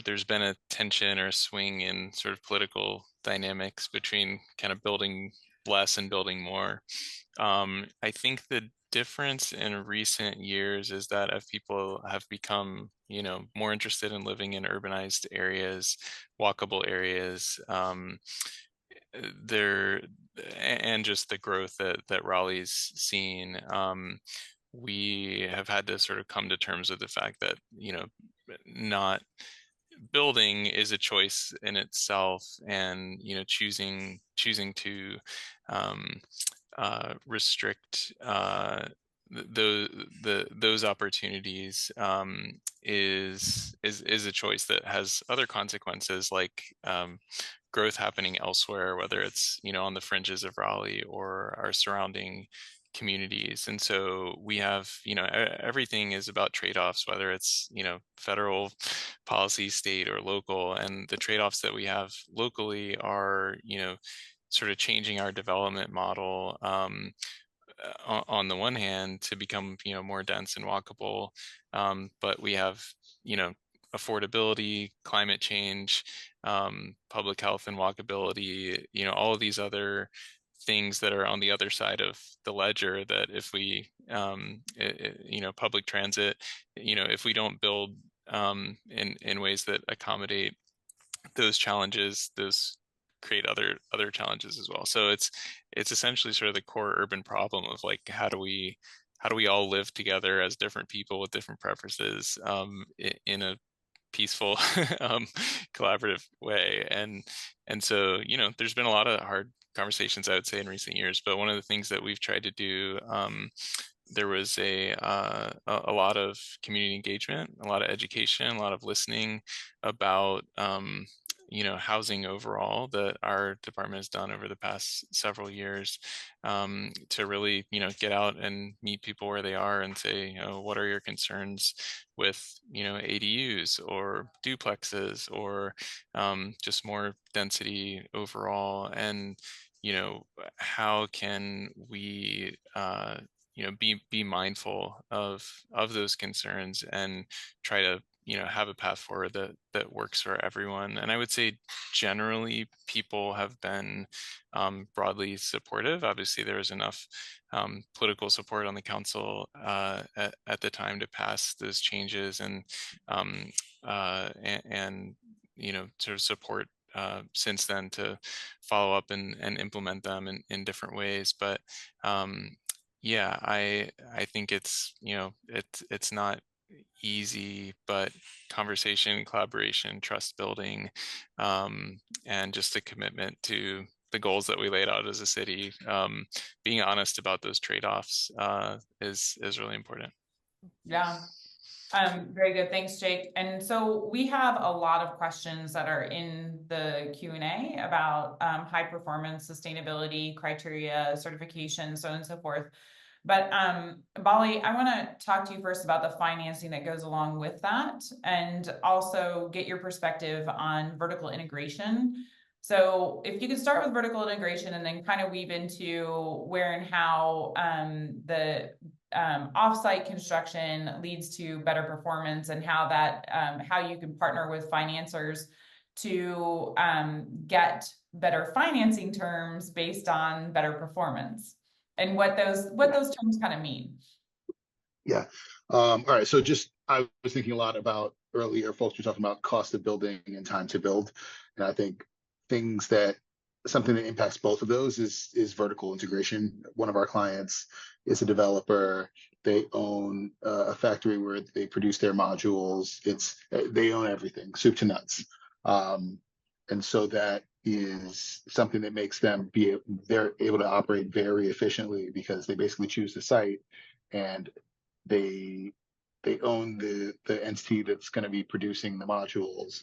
There's been a tension or a swing in sort of political dynamics between kind of building less and building more. I think the difference in recent years is that as people have become, more interested in living in urbanized areas, walkable areas, there and just the growth that Raleigh's seen, we have had to sort of come to terms with the fact that, not building is a choice in itself, and choosing to restrict those opportunities is a choice that has other consequences, like growth happening elsewhere, whether it's on the fringes of Raleigh or our surrounding communities. And so we have, everything is about trade-offs, whether it's federal policy, state, or local. And the trade-offs that we have locally are sort of changing our development model, on the one hand, to become more dense and walkable, but we have affordability, climate change, public health and walkability, all of these other things that are on the other side of the ledger, that if we public transit, if we don't build in ways that accommodate those challenges, those create other challenges as well. So it's essentially sort of the core urban problem of, like, how do we all live together as different people with different preferences, in a peaceful, collaborative way. And so there's been a lot of hard conversations, I would say, in recent years. But one of the things that we've tried to do, there was a lot of community engagement, a lot of education, a lot of listening about housing overall, that our department has done over the past several years, to really get out and meet people where they are and say, what are your concerns with ADUs or duplexes, or just more density overall, and how can we be mindful of those concerns and try to have a path forward that works for everyone. And I would say generally people have been broadly supportive. Obviously there was enough political support on the council at the time to pass those changes, and sort of support since then to follow up and implement them in different ways. But yeah, I think it's it's not easy, but conversation, collaboration, trust building, and just a commitment to the goals that we laid out as a city, being honest about those trade-offs, is really important. Yeah. Very good. Thanks, Jake. And so we have a lot of questions that are in the Q&A about high performance, sustainability, criteria, certification, so on and so forth. But Bali, I want to talk to you first about the financing that goes along with that, and also get your perspective on vertical integration. So if you could start with vertical integration and then kind of weave into where and how the offsite construction leads to better performance, and how that how you can partner with financiers to get better financing terms based on better performance, and what those terms kind of mean. Yeah. All right. So I was thinking a lot about earlier, folks were talking about cost of building and time to build. And I think something that impacts both of those is vertical integration. One of our clients is a developer. They own a factory where they produce their modules. They own everything, soup to nuts. And so that is something that makes them they're able to operate very efficiently, because they basically choose the site, and they own the entity that's going to be producing the modules.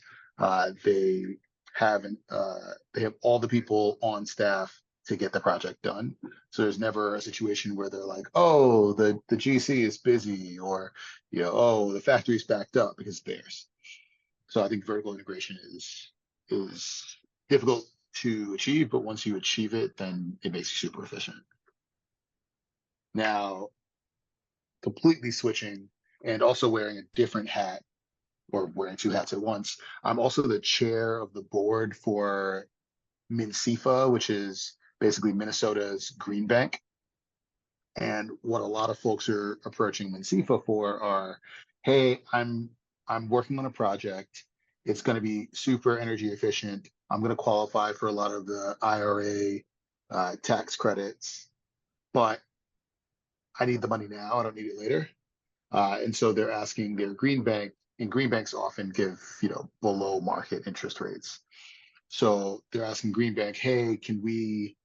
They they have all the people on staff to get the project done. So there's never a situation where they're like, oh, the GC is busy, or oh, the factory's backed up, because it's theirs. So I think vertical integration is difficult to achieve, but once you achieve it, then it makes you super efficient. Now, completely switching and also wearing a different hat, or wearing two hats at once. I'm also the chair of the board for MinSIFA, which is basically Minnesota's green bank. And what a lot of folks are approaching MinSIFA for are, hey, I'm working on a project. It's going to be super energy efficient. I'm going to qualify for a lot of the IRA tax credits, but I need the money now. I don't need it later. And so they're asking their green bank, and green banks often give, below market interest rates. So they're asking green bank, hey, can we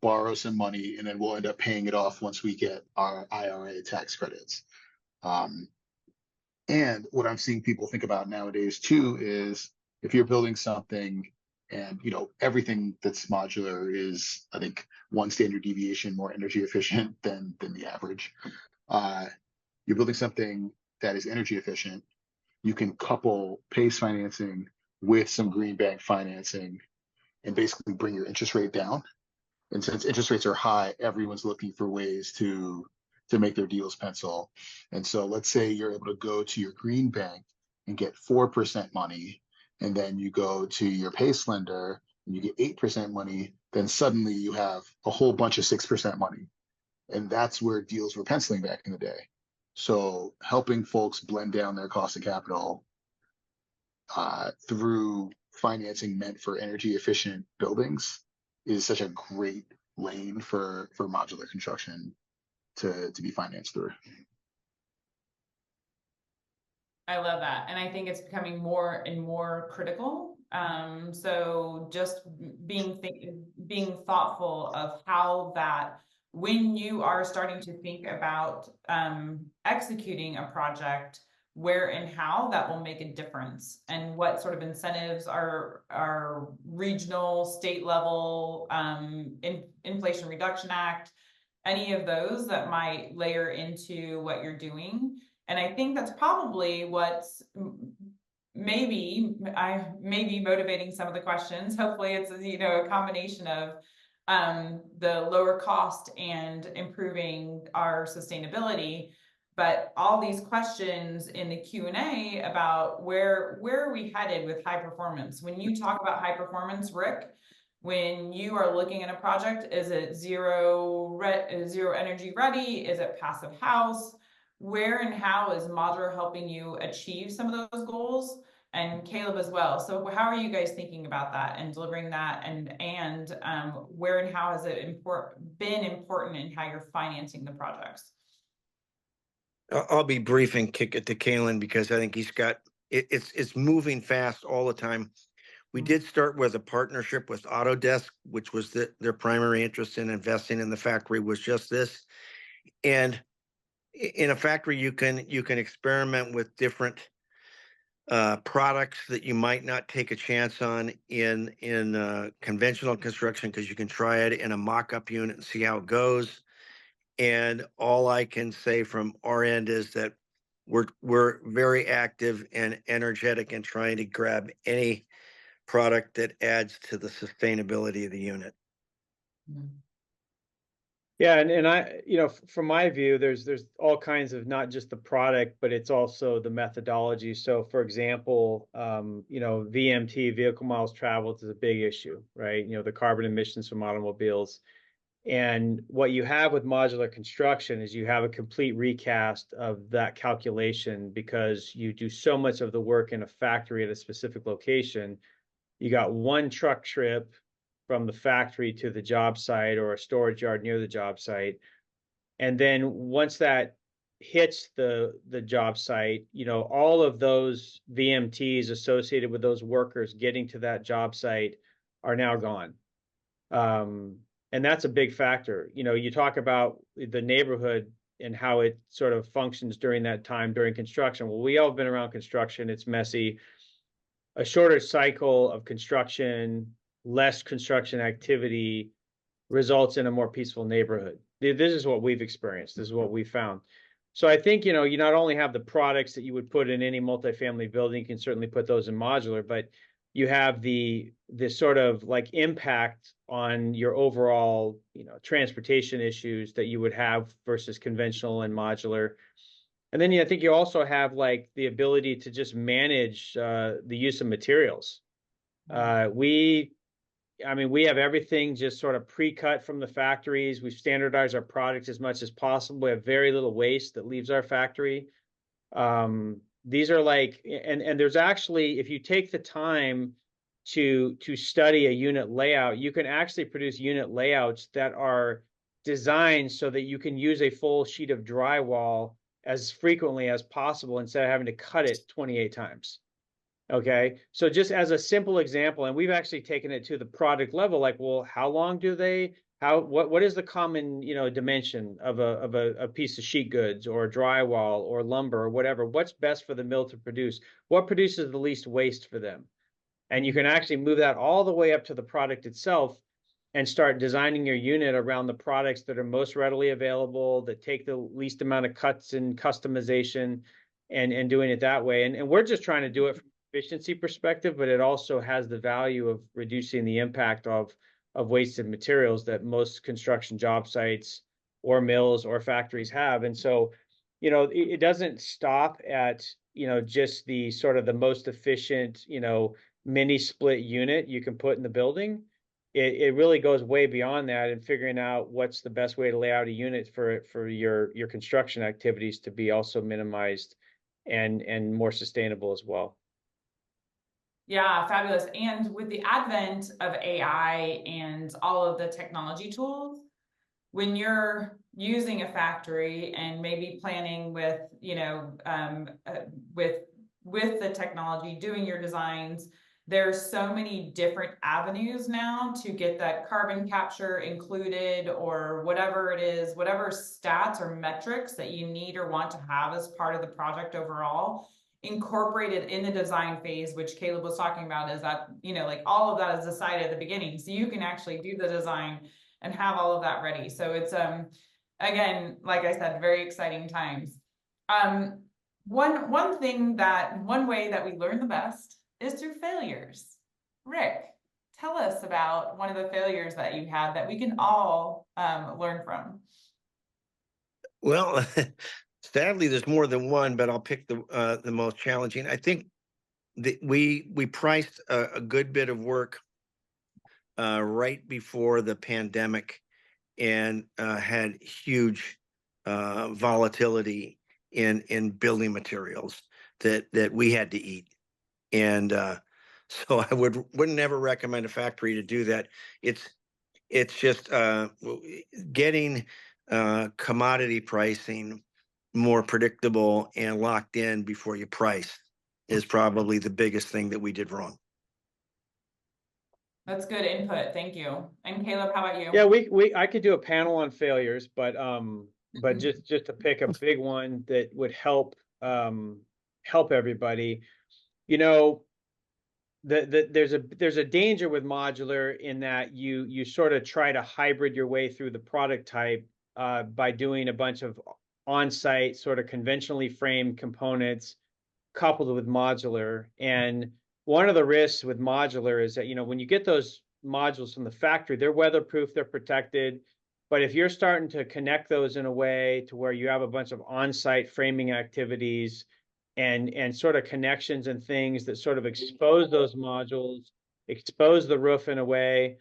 borrow some money, and then we'll end up paying it off once we get our IRA tax credits. And what I'm seeing people think about nowadays too is, if you're building something and everything that's modular is, I think, one standard deviation more energy efficient than the average. You're building something that is energy efficient. You can couple PACE financing with some green bank financing and basically bring your interest rate down. And since interest rates are high, everyone's looking for ways to make their deals pencil. And so let's say you're able to go to your green bank and get 4% money, and then you go to your PACE lender and you get 8% money, then suddenly you have a whole bunch of 6% money. And that's where deals were penciling back in the day. So helping folks blend down their cost of capital through financing meant for energy efficient buildings is such a great lane for modular construction to be financed through. I love that. And I think it's becoming more and more critical. So just being thoughtful of how that, when you are starting to think about executing a project, where and how that will make a difference, and what sort of incentives are regional, state level, Inflation Reduction Act, any of those that might layer into what you're doing. And I think that's probably what's maybe motivating some of the questions. Hopefully it's a combination of the lower cost and improving our sustainability. But all these questions in the Q&A about where are we headed with high performance? When you talk about high performance, Rick, when you are looking at a project, is it zero energy ready? Is it passive house? Where and how is modular helping you achieve some of those goals? And Caleb as well. So how are you guys thinking about that and delivering that, and where and how has it been important in how you're financing the projects? I'll be brief and kick it to Kalen, because I think he's got it's moving fast all the time. We did start with a partnership with Autodesk, which was their primary interest in investing in the factory was just this. And in a factory, you can experiment with different products that you might not take a chance on in conventional construction, because you can try it in a mock-up unit and see how it goes. And all I can say from our end is that we're very active and energetic in trying to grab any product that adds to the sustainability of the unit. Yeah, and I, from my view, there's all kinds of, not just the product, but it's also the methodology. So for example, VMT, vehicle miles traveled, is a big issue, right? The carbon emissions from automobiles. And what you have with modular construction is you have a complete recast of that calculation, because you do so much of the work in a factory at a specific location. You got one truck trip from the factory to the job site, or a storage yard near the job site. And then once that hits the job site, all of those VMTs associated with those workers getting to that job site are now gone. And that's a big factor. You talk about the neighborhood and how it sort of functions during that time during construction. Well, we all have been around construction. It's messy. a shorter cycle of construction, less construction activity results in a more peaceful neighborhood. This is what we've experienced. This is what we found. So I think, you know, you not only have the products that you would put in any multifamily building, you can certainly put those in modular, but you have the sort of like impact on your overall, you know, transportation issues that you would have versus conventional and modular. And then I think you also have like the ability to just manage the use of materials. I mean, we have everything just sort of pre-cut from the factories. We standardize our products as much as possible. We have very little waste that leaves our factory. These are like, and there's actually, if you take the time to study a unit layout, you can actually produce unit layouts that are designed so that you can use a full sheet of drywall as frequently as possible instead of having to cut it 28 times. Okay, so just as a simple example, and we've actually taken it to the product level, like, well, how long do they, what is the common, you know, dimension of a piece of sheet goods or drywall or lumber or whatever? What's best for the mill to produce? What produces the least waste for them? And you can actually move that all the way up to the product itself and start designing your unit around the products that are most readily available, that take the least amount of cuts and customization, and doing it that way. And we're just trying to do it from an efficiency perspective, but it also has the value of reducing the impact of wasted materials that most construction job sites or mills or factories have. And so, you know, it doesn't stop at, you know, just the sort of the most efficient, you know, mini split unit you can put in the building. It really goes way beyond that, and figuring out what's the best way to lay out a unit for your construction activities to be also minimized and more sustainable as well. Yeah, fabulous. And with the advent of AI and all of the technology tools, when you're using a factory and maybe planning with, you know, with the technology, doing your designs, there's so many different avenues now to get that carbon capture included, or whatever it is, whatever stats or metrics that you need or want to have as part of the project overall, incorporated in the design phase, which Caleb was talking about, is that, you know, like all of that is decided at the beginning. So you can actually do the design and have all of that ready. So it's, again, like I said, very exciting times. One way that we learn the best is through failures. Rick, tell us about one of the failures that you had that we can all learn from. Well, sadly, there's more than one, but I'll pick the most challenging. I think that we priced a good bit of work right before the pandemic, and had huge volatility in building materials that we had to eat. And so I wouldn't ever recommend a factory to do that. It's just getting commodity pricing more predictable and locked in before you price is probably the biggest thing that we did wrong. That's good input. Thank you. And Caleb, how about you? Yeah, I could do a panel on failures, but just to pick a big one that would help everybody. You know, there's a danger with modular in that you sort of try to hybrid your way through the product type by doing a bunch of on-site sort of conventionally framed components coupled with modular. And one of the risks with modular is that, you know, when you get those modules from the factory, they're weatherproof, they're protected. But if you're starting to connect those in a way to where you have a bunch of on-site framing activities and sort of connections and things that sort of expose those modules, expose the roof in a way,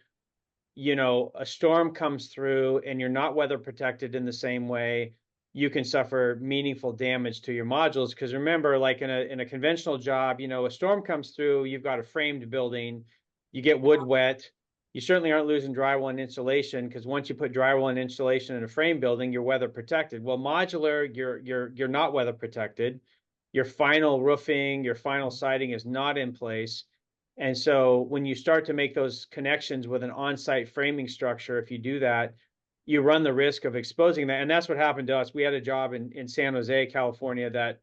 you know, a storm comes through and you're not weather protected in the same way, you can suffer meaningful damage to your modules. Because remember, like in a conventional job, you know, a storm comes through, you've got a framed building, you get wood wet. You certainly aren't losing drywall and insulation, because once you put drywall and insulation in a frame building, you're weather protected. Well, modular, you're not weather protected. Your final roofing, your final siding is not in place. And so when you start to make those connections with an on-site framing structure, if you do that, you run the risk of exposing that. And that's what happened to us. We had a job in San Jose, California, that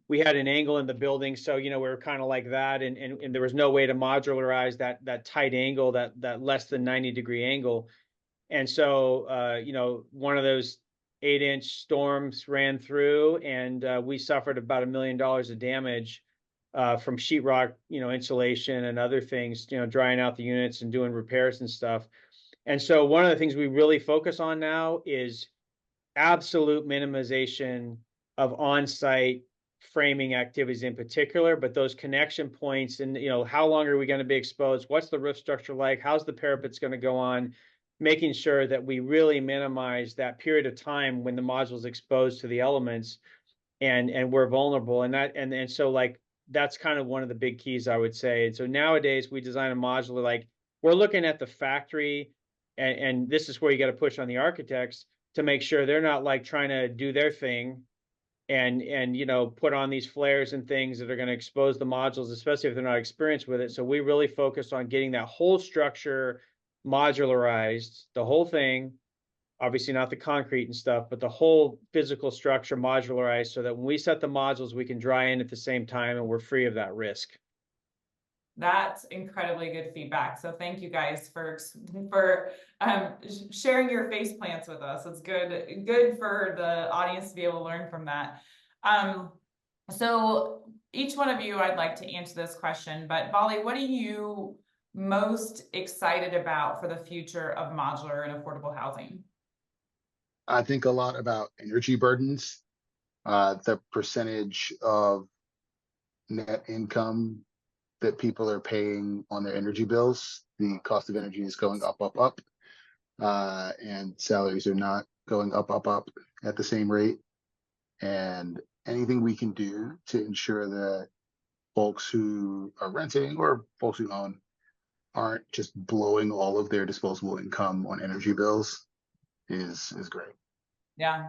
we had an angle in the building, so we were kind of like that, and there was no way to modularize that tight angle, that less than 90-degree angle. And so one of those 8-inch storms ran through, and we suffered about $1 million of damage from sheetrock, insulation and other things, drying out the units and doing repairs and stuff. And so one of the things we really focus on now is absolute minimization of on-site framing activities in particular, but those connection points and, how long are we going to be exposed? What's the roof structure like? How's the parapets going to go on? Making sure that we really minimize that period of time when the module is exposed to the elements and we're vulnerable. And so like, that's kind of one of the big keys, I would say. And so nowadays we design a modular, like we're looking at the factory, and this is where you got to push on the architects to make sure they're not like trying to do their thing and put on these flares and things that are going to expose the modules, especially if they're not experienced with it. So we really focus on getting that whole structure modularized, the whole thing, obviously not the concrete and stuff, but the whole physical structure modularized, so that when we set the modules, we can dry in at the same time and we're free of that risk. That's incredibly good feedback. So thank you guys for sharing your face plants with us. It's good for the audience to be able to learn from that. So each one of you, I'd like to answer this question, but Bali, what are you most excited about for the future of modular and affordable housing? I think a lot about energy burdens, the percentage of net income that people are paying on their energy bills. The cost of energy is going up, and salaries are not going up at the same rate. And anything we can do to ensure that folks who are renting or folks who own aren't just blowing all of their disposable income on energy bills is great. Yeah,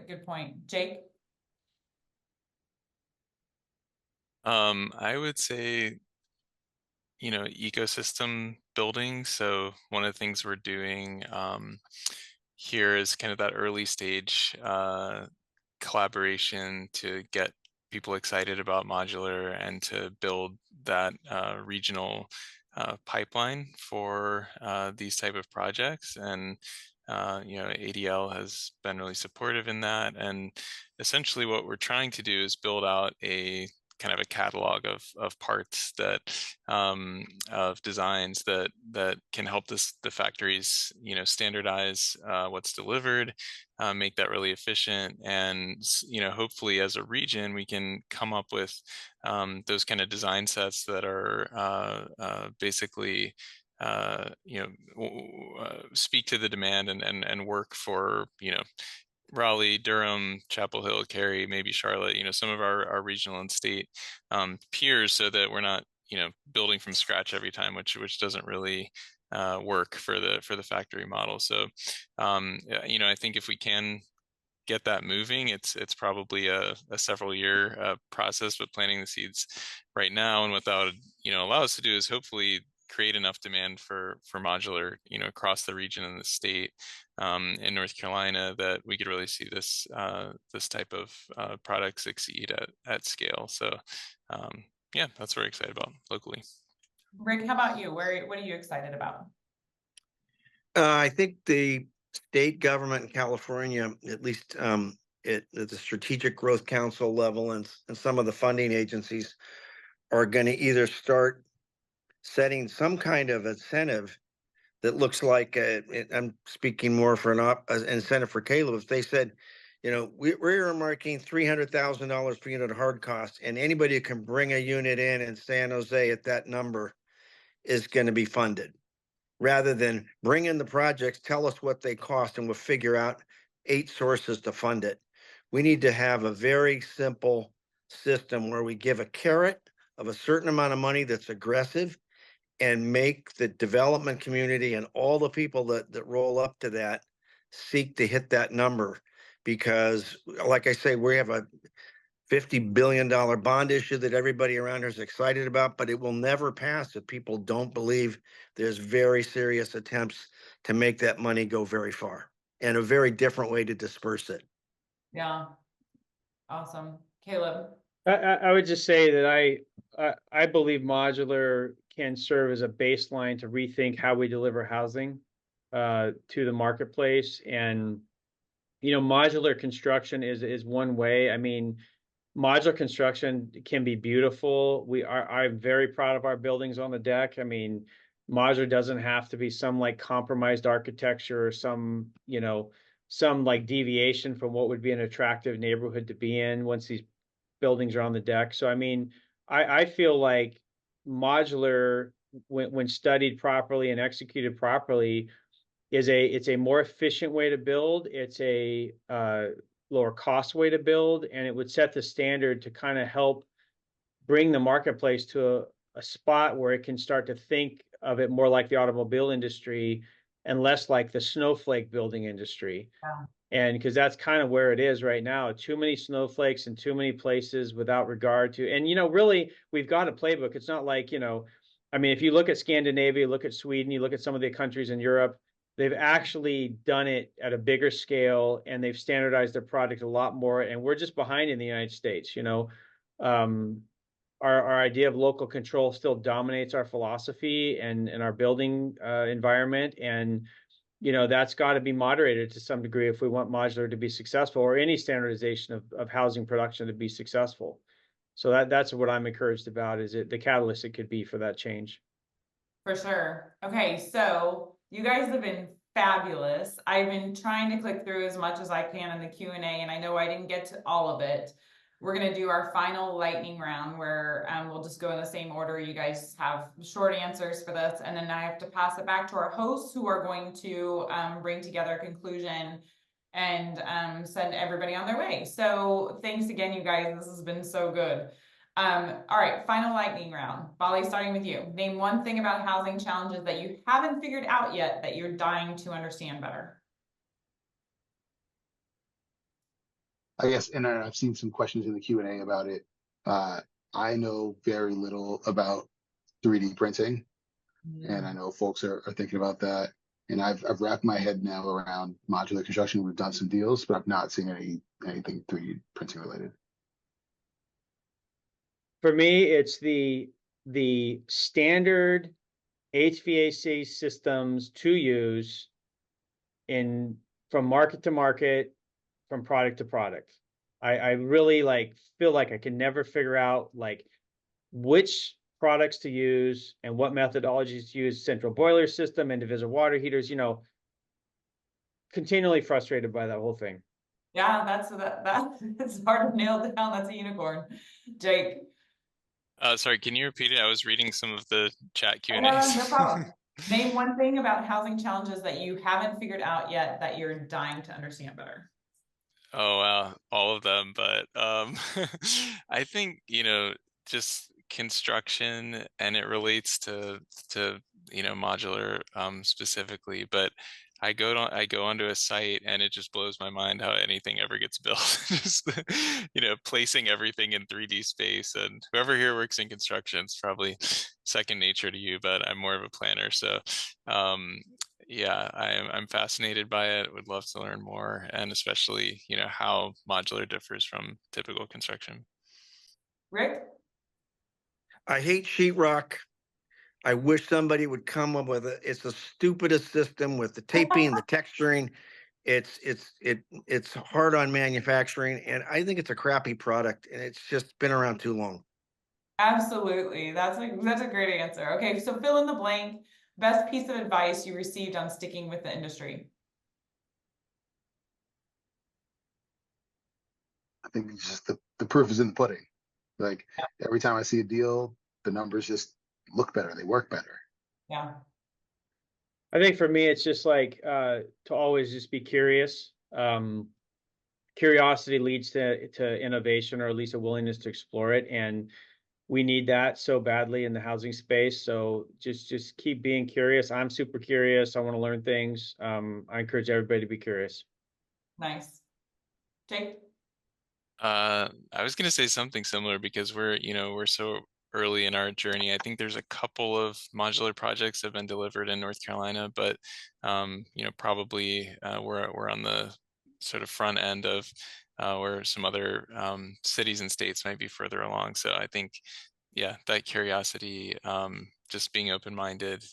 good point. Jake? I would say, ecosystem building. So one of the things we're doing here is kind of that early stage collaboration to get people excited about modular and to build that regional pipeline for these type of projects. And ADL has been really supportive in that. And essentially what we're trying to do is build out a kind of a catalog of parts that of designs that can help the factories standardize what's delivered, make that really efficient, and hopefully as a region we can come up with those kind of design sets that are basically speak to the demand and work for Raleigh, Durham, Chapel Hill, Cary, maybe Charlotte, some of our regional and state peers, so that we're not, building from scratch every time, which doesn't really work for the factory model. So, I think if we can get that moving, it's probably a several year process, but planting the seeds right now. And what that would, allow us to do is hopefully create enough demand for modular, across the region and the state, in North Carolina, that we could really see this type of product succeed at scale. So yeah, that's what we're excited about locally. Rick, how about you? What are you excited about? I think the state government in California, at least at the Strategic Growth Council level and some of the funding agencies, are going to either start setting some kind of incentive that looks like I'm speaking more for an incentive for Caleb. If they said, we're earmarking $300,000 per unit of hard cost, and anybody who can bring a unit in San Jose at that number is going to be funded, rather than bring in the projects, tell us what they cost, and we'll figure out 8 sources to fund it. We need to have a very simple system where we give a carrot of a certain amount of money that's aggressive, and make the development community and all the people that roll up to that seek to hit that number. Because like I say, we have a $50 billion bond issue that everybody around here is excited about, but it will never pass if people don't believe there's very serious attempts to make that money go very far, and a very different way to disperse it. Yeah. Awesome. Caleb? I would just say that I believe modular can serve as a baseline to rethink how we deliver housing to the marketplace. And, modular construction is one way. I mean, modular construction can be beautiful. I'm very proud of our buildings on the deck. I mean, modular doesn't have to be some like compromised architecture or some like deviation from what would be an attractive neighborhood to be in once these buildings are on the deck. So I mean, I feel like modular, when studied properly and executed properly, it's a more efficient way to build. It's a lower cost way to build, and it would set the standard to kind of help bring the marketplace to a spot where it can start to think of it more like the automobile industry and less like the snowflake building industry. Yeah. And because that's kind of where it is right now, too many snowflakes in too many places without regard to, and really, we've got a playbook. It's not like, I mean, if you look at Scandinavia, look at Sweden, you look at some of the countries in Europe, they've actually done it at a bigger scale and they've standardized their product a lot more. And we're just behind in the United States. Um, our idea of local control still dominates our philosophy and our building environment. And that's got to be moderated to some degree if we want modular to be successful, or any standardization of housing production to be successful. So that's what I'm encouraged about, is it the catalyst it could be for that change. For sure. Okay, so you guys have been fabulous. I've been trying to click through as much as I can in the Q&A, and I know I didn't get to all of it. We're going to do our final lightning round where we'll just go in the same order. You guys have short answers for this, and then I have to pass it back to our hosts, who are going to bring together a conclusion and send everybody on their way. So thanks again, you guys. This has been so good. All right, final lightning round. Bali, starting with you. Name one thing about housing challenges that you haven't figured out yet that you're dying to understand better. I guess, and I've seen some questions in the Q&A about it. I know very little about 3D printing, and I know folks are thinking about that. And I've wrapped my head now around modular construction. We've done some deals, but I've not seen anything 3D printing related. For me, it's the standard HVAC systems to use from market to market, from product to product. I really feel like I can never figure out which products to use and what methodologies to use. Central boiler system, individual water heaters, continually frustrated by that whole thing. Yeah, that's hard to nail down. That's a unicorn. Jake. Sorry, can you repeat it? I was reading some of the chat Q&As. No problem. Name one thing about housing challenges that you haven't figured out yet that you're dying to understand better. Oh, wow, all of them. But I think, just construction, and it relates to modular specifically, but I go onto a site and it just blows my mind how anything ever gets built. Just placing everything in 3D space, and whoever here works in construction, it's probably second nature to you, but I'm more of a planner. So yeah, I'm fascinated by it. Would love to learn more, and especially how modular differs from typical construction. Rick? I hate sheetrock. I wish somebody would come up with it's the stupidest system with the taping, the texturing. It's hard on manufacturing, and I think it's a crappy product, and it's just been around too long. Absolutely. That's a great answer. Okay, so fill in the blank. Best piece of advice you received on sticking with the industry. I think it's just the proof is in the pudding. Like every time I see a deal, the numbers just look better. They work better. Yeah. I think for me, it's just to always just be curious. Curiosity leads to innovation, or at least a willingness to explore it. And we need that so badly in the housing space. So just keep being curious. I'm super curious. I want to learn things. I encourage everybody to be curious. Nice. Jake? I was going to say something similar, because we're so early in our journey. I think there's a couple of modular projects that have been delivered in North Carolina, but probably we're on the sort of front end of where some other cities and states might be further along. So I think, yeah, that curiosity, just being open-minded,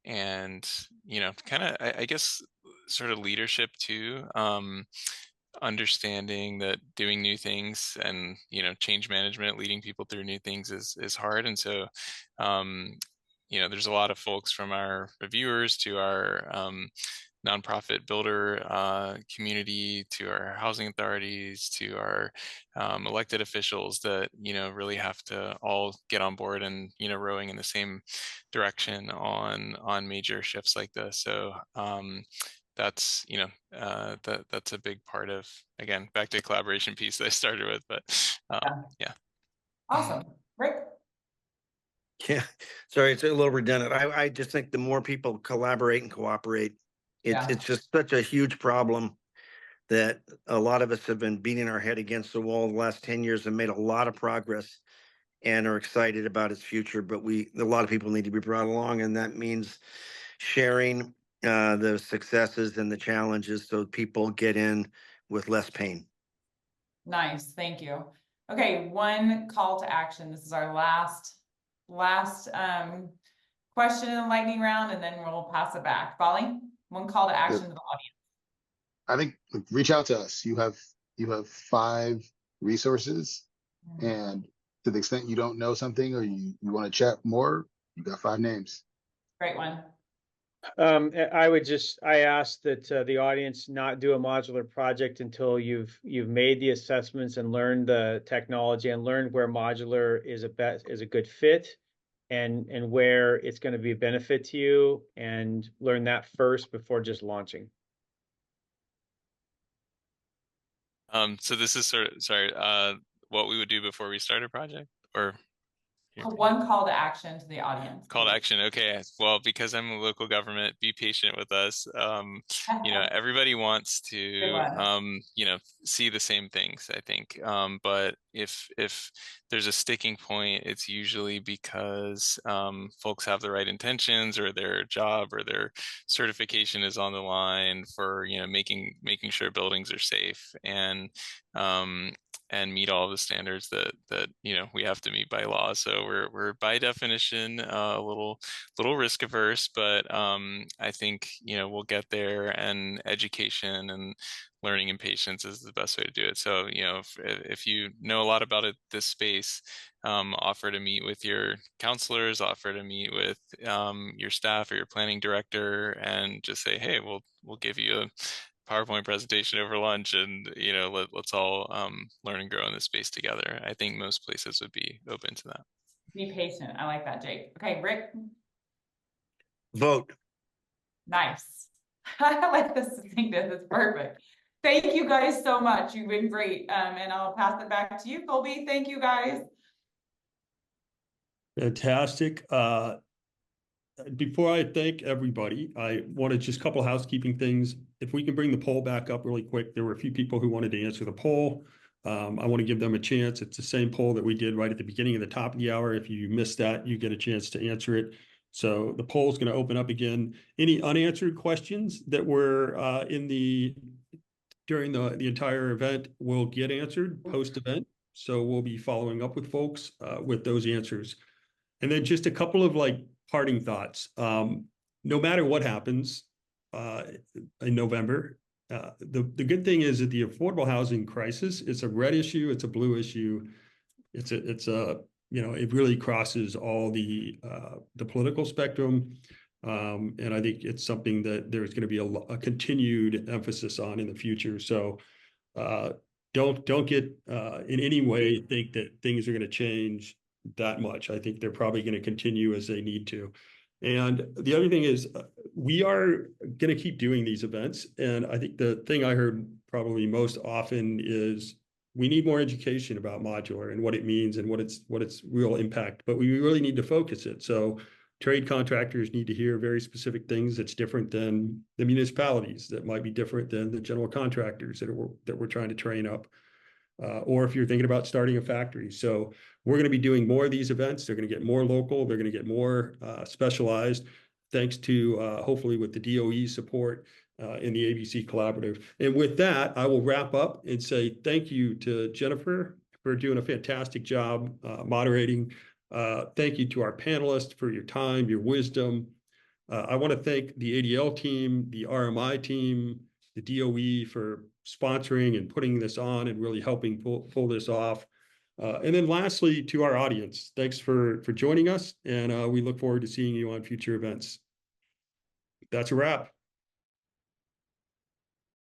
and, you know, kind of, I guess, sort of leadership too. Understanding that doing new things and, you know, change management, leading people through new things is hard. And so, um, you know, there's a lot of folks from our reviewers to our nonprofit builder community, to our housing authorities, to our elected officials that, you know, really have to all get on board and, you know, rowing in the same direction on major shifts like this. So that's, you know, that's a big part of, again, back to the collaboration piece that I started with, but yeah. Awesome. Rick? Yeah, sorry, it's a little redundant. I just think the more people collaborate and cooperate, Yeah. it's just such a huge problem that a lot of us have been beating our head against the wall the last 10 years and made a lot of progress and are excited about its future. But a lot of people need to be brought along, and that means sharing the successes and the challenges so people get in with less pain. Nice, thank you. Okay, one call to action. This is our last question in the lightning round, and then we'll pass it back. Polly, one call to action to the audience. I think reach out to us. You have 5 resources, and to the extent you don't know something or you want to chat more, you got 5 names. Great one. I ask that the audience not do a modular project until you've made the assessments and learned the technology and learned where modular is a good fit and where it's going to be a benefit to you, and learn that first before just launching. So this is sorry, what we would do before we start a project, or One call to action to the audience. call to action. Okay. Well, because I'm a local government, be patient with us. You know, everybody wants to, you know, see the same things, I think. But if there's a sticking point, it's usually because folks have the right intentions, or their job or their certification is on the line for, you know, making sure buildings are safe and meet all of the standards that you know we have to meet by law. So we're by definition a little risk averse, but I think, you know, we'll get there, and education and learning and patience is the best way to do it. So, you know, if you know a lot about this space, offer to meet with your counselors, offer to meet with your staff or your planning director, and just say, hey, we'll give you a PowerPoint presentation over lunch, and, you know, let's all learn and grow in this space together. I think most places would be open to that. Be patient. I like that, Jake. Okay, Rick. Vote. Nice. I like this distinctive. It's perfect. Thank you guys so much. You've been great. And I'll pass it back to you, Colby. Thank you guys. Fantastic. Before I thank everybody, I wanted just a couple of housekeeping things. If we can bring the poll back up really quick, there were a few people who wanted to answer the poll. I want to give them a chance. It's the same poll that we did right at the beginning of the top of the hour. If you missed that, you get a chance to answer it. So the poll is going to open up again. Any unanswered questions that were during the entire event will get answered post-event. So we'll be following up with folks with those answers. And then just a couple of parting thoughts. No matter what happens in November, the good thing is that the affordable housing crisis, it's a red issue, it's a blue issue, it's a you know, it really crosses all the political spectrum, and I think it's something that there's going to be a continued emphasis on in the future. So don't get in any way think that things are going to change that much. I think they're probably going to continue as they need to. And the other thing is we are going to keep doing these events. And I think the thing I heard probably most often is we need more education about modular and what it means and what its real impact, but we really need to focus it. So trade contractors need to hear very specific things that's different than the municipalities, that might be different than the general contractors that we're trying to train up. Or if you're thinking about starting a factory. So we're going to be doing more of these events. They're going to get more local. They're going to get more specialized, thanks to hopefully with the DOE support in the ABC Collaborative. And with that, I will wrap up and say thank you to Jennifer for doing a fantastic job moderating. Thank you to our panelists for your time, your wisdom. I want to thank the ADL team, the RMI team, the DOE for sponsoring and putting this on and really helping pull this off. And then lastly, to our audience, thanks for joining us, and we look forward to seeing you on future events. That's a wrap.